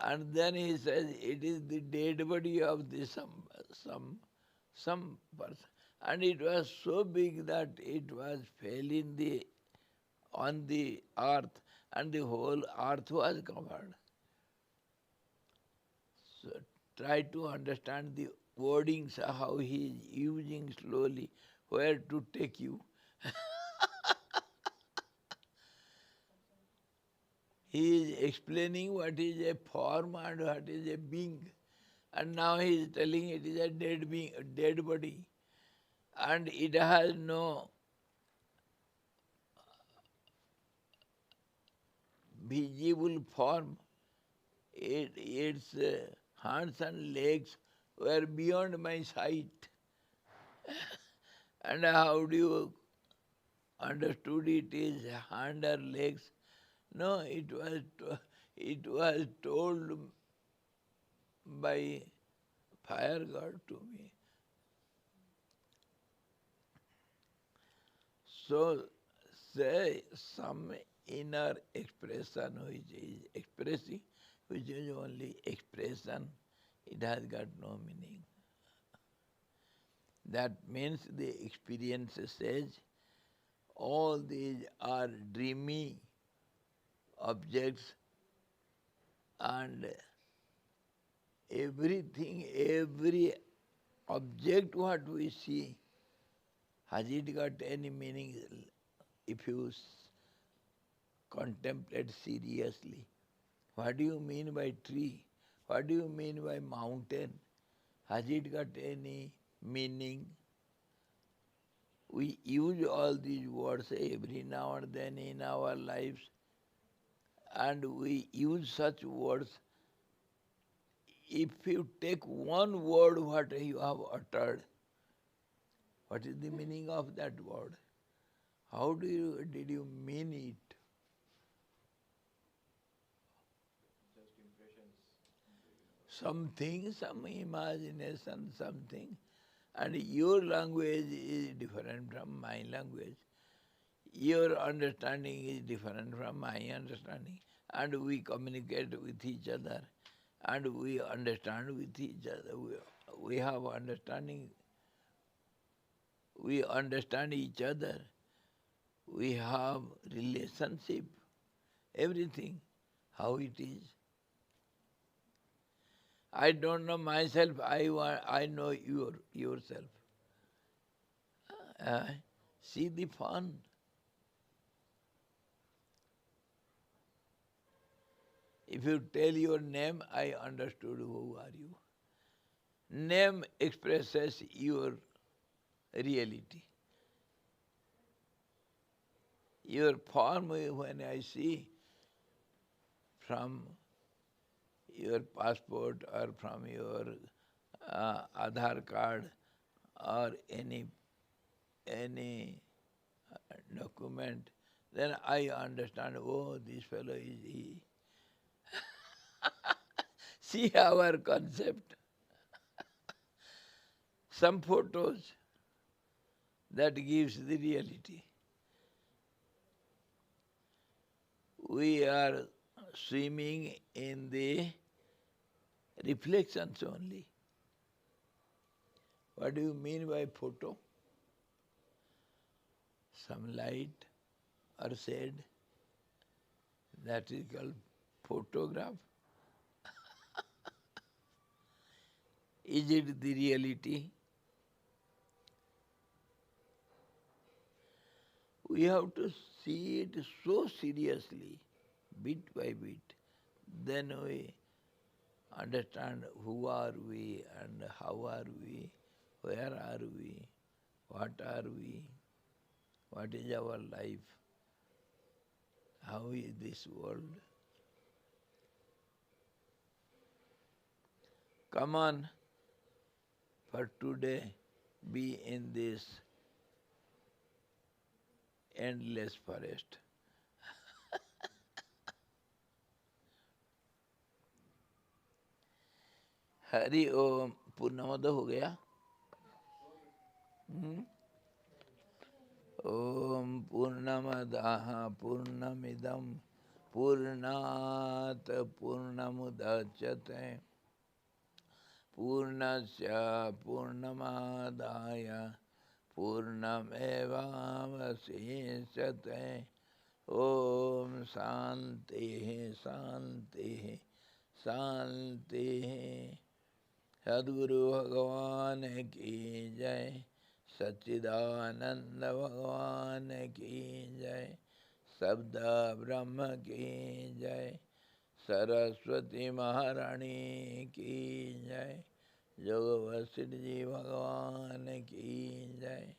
And then he says, it is the dead body of the some person. And it was so big that it was fell in on the earth, and the whole earth was covered. So try to understand the wordings, how he is using slowly, where to take you. He is explaining what is a form and what is a being. And now he is telling it is a dead being, a dead body. And it has no visible form. Its hands and legs were beyond my sight. And how do you understood it is hand or legs? No, it was told by fire god to me. So say some inner expression which is expressing, which is only expression, it has got no meaning. That means the experience says all these are dreamy objects, and everything, every object what we see, has it got any meaning if you contemplate seriously? What do you mean by tree? What do you mean by mountain? Has it got any meaning? We use all these words every now and then in our lives, and we use such words. If you take one word what you have uttered, what is the meaning of that word? How did you mean it? Just impressions. Something, some imagination, something. And your language is different from my language. Your understanding is different from my understanding. And we communicate with each other. And we understand with each other. We have understanding. We understand each other. We have relationship. Everything. How it is. I don't know myself, I know yourself. See the fun. If you tell your name, I understood who are you. Name expresses your reality. Your form, when I see from your passport or from your Aadhaar card or any document, then I understand, oh, this fellow is he. See our concept. Some photos, that gives the reality. We are swimming in the reflections only. What do you mean by photo? Some light or shade, that is called photograph. Is it the reality? We have to see it so seriously, bit by bit. Then we understand who are we and how are we, where are we, what are we, what is our life, how is this world. Come on, for today, be in this endless forest. Hari ओम। पूर्णमद हो गया। ओम पूर्णमदः पूर्णमिदं पूर्णात् पूर्णमुदच्यते पूर्णस्य पूर्णमादाय पूर्णमेवावशिष्यते। ओम शांति शांति शांति। सद्गुरु भगवान की जय। सच्चिदानंद भगवान की जय। शब्द ब्रह्म की जय। सरस्वती महारानी की जय। जोग वशिष्ठ जी भगवान की जय।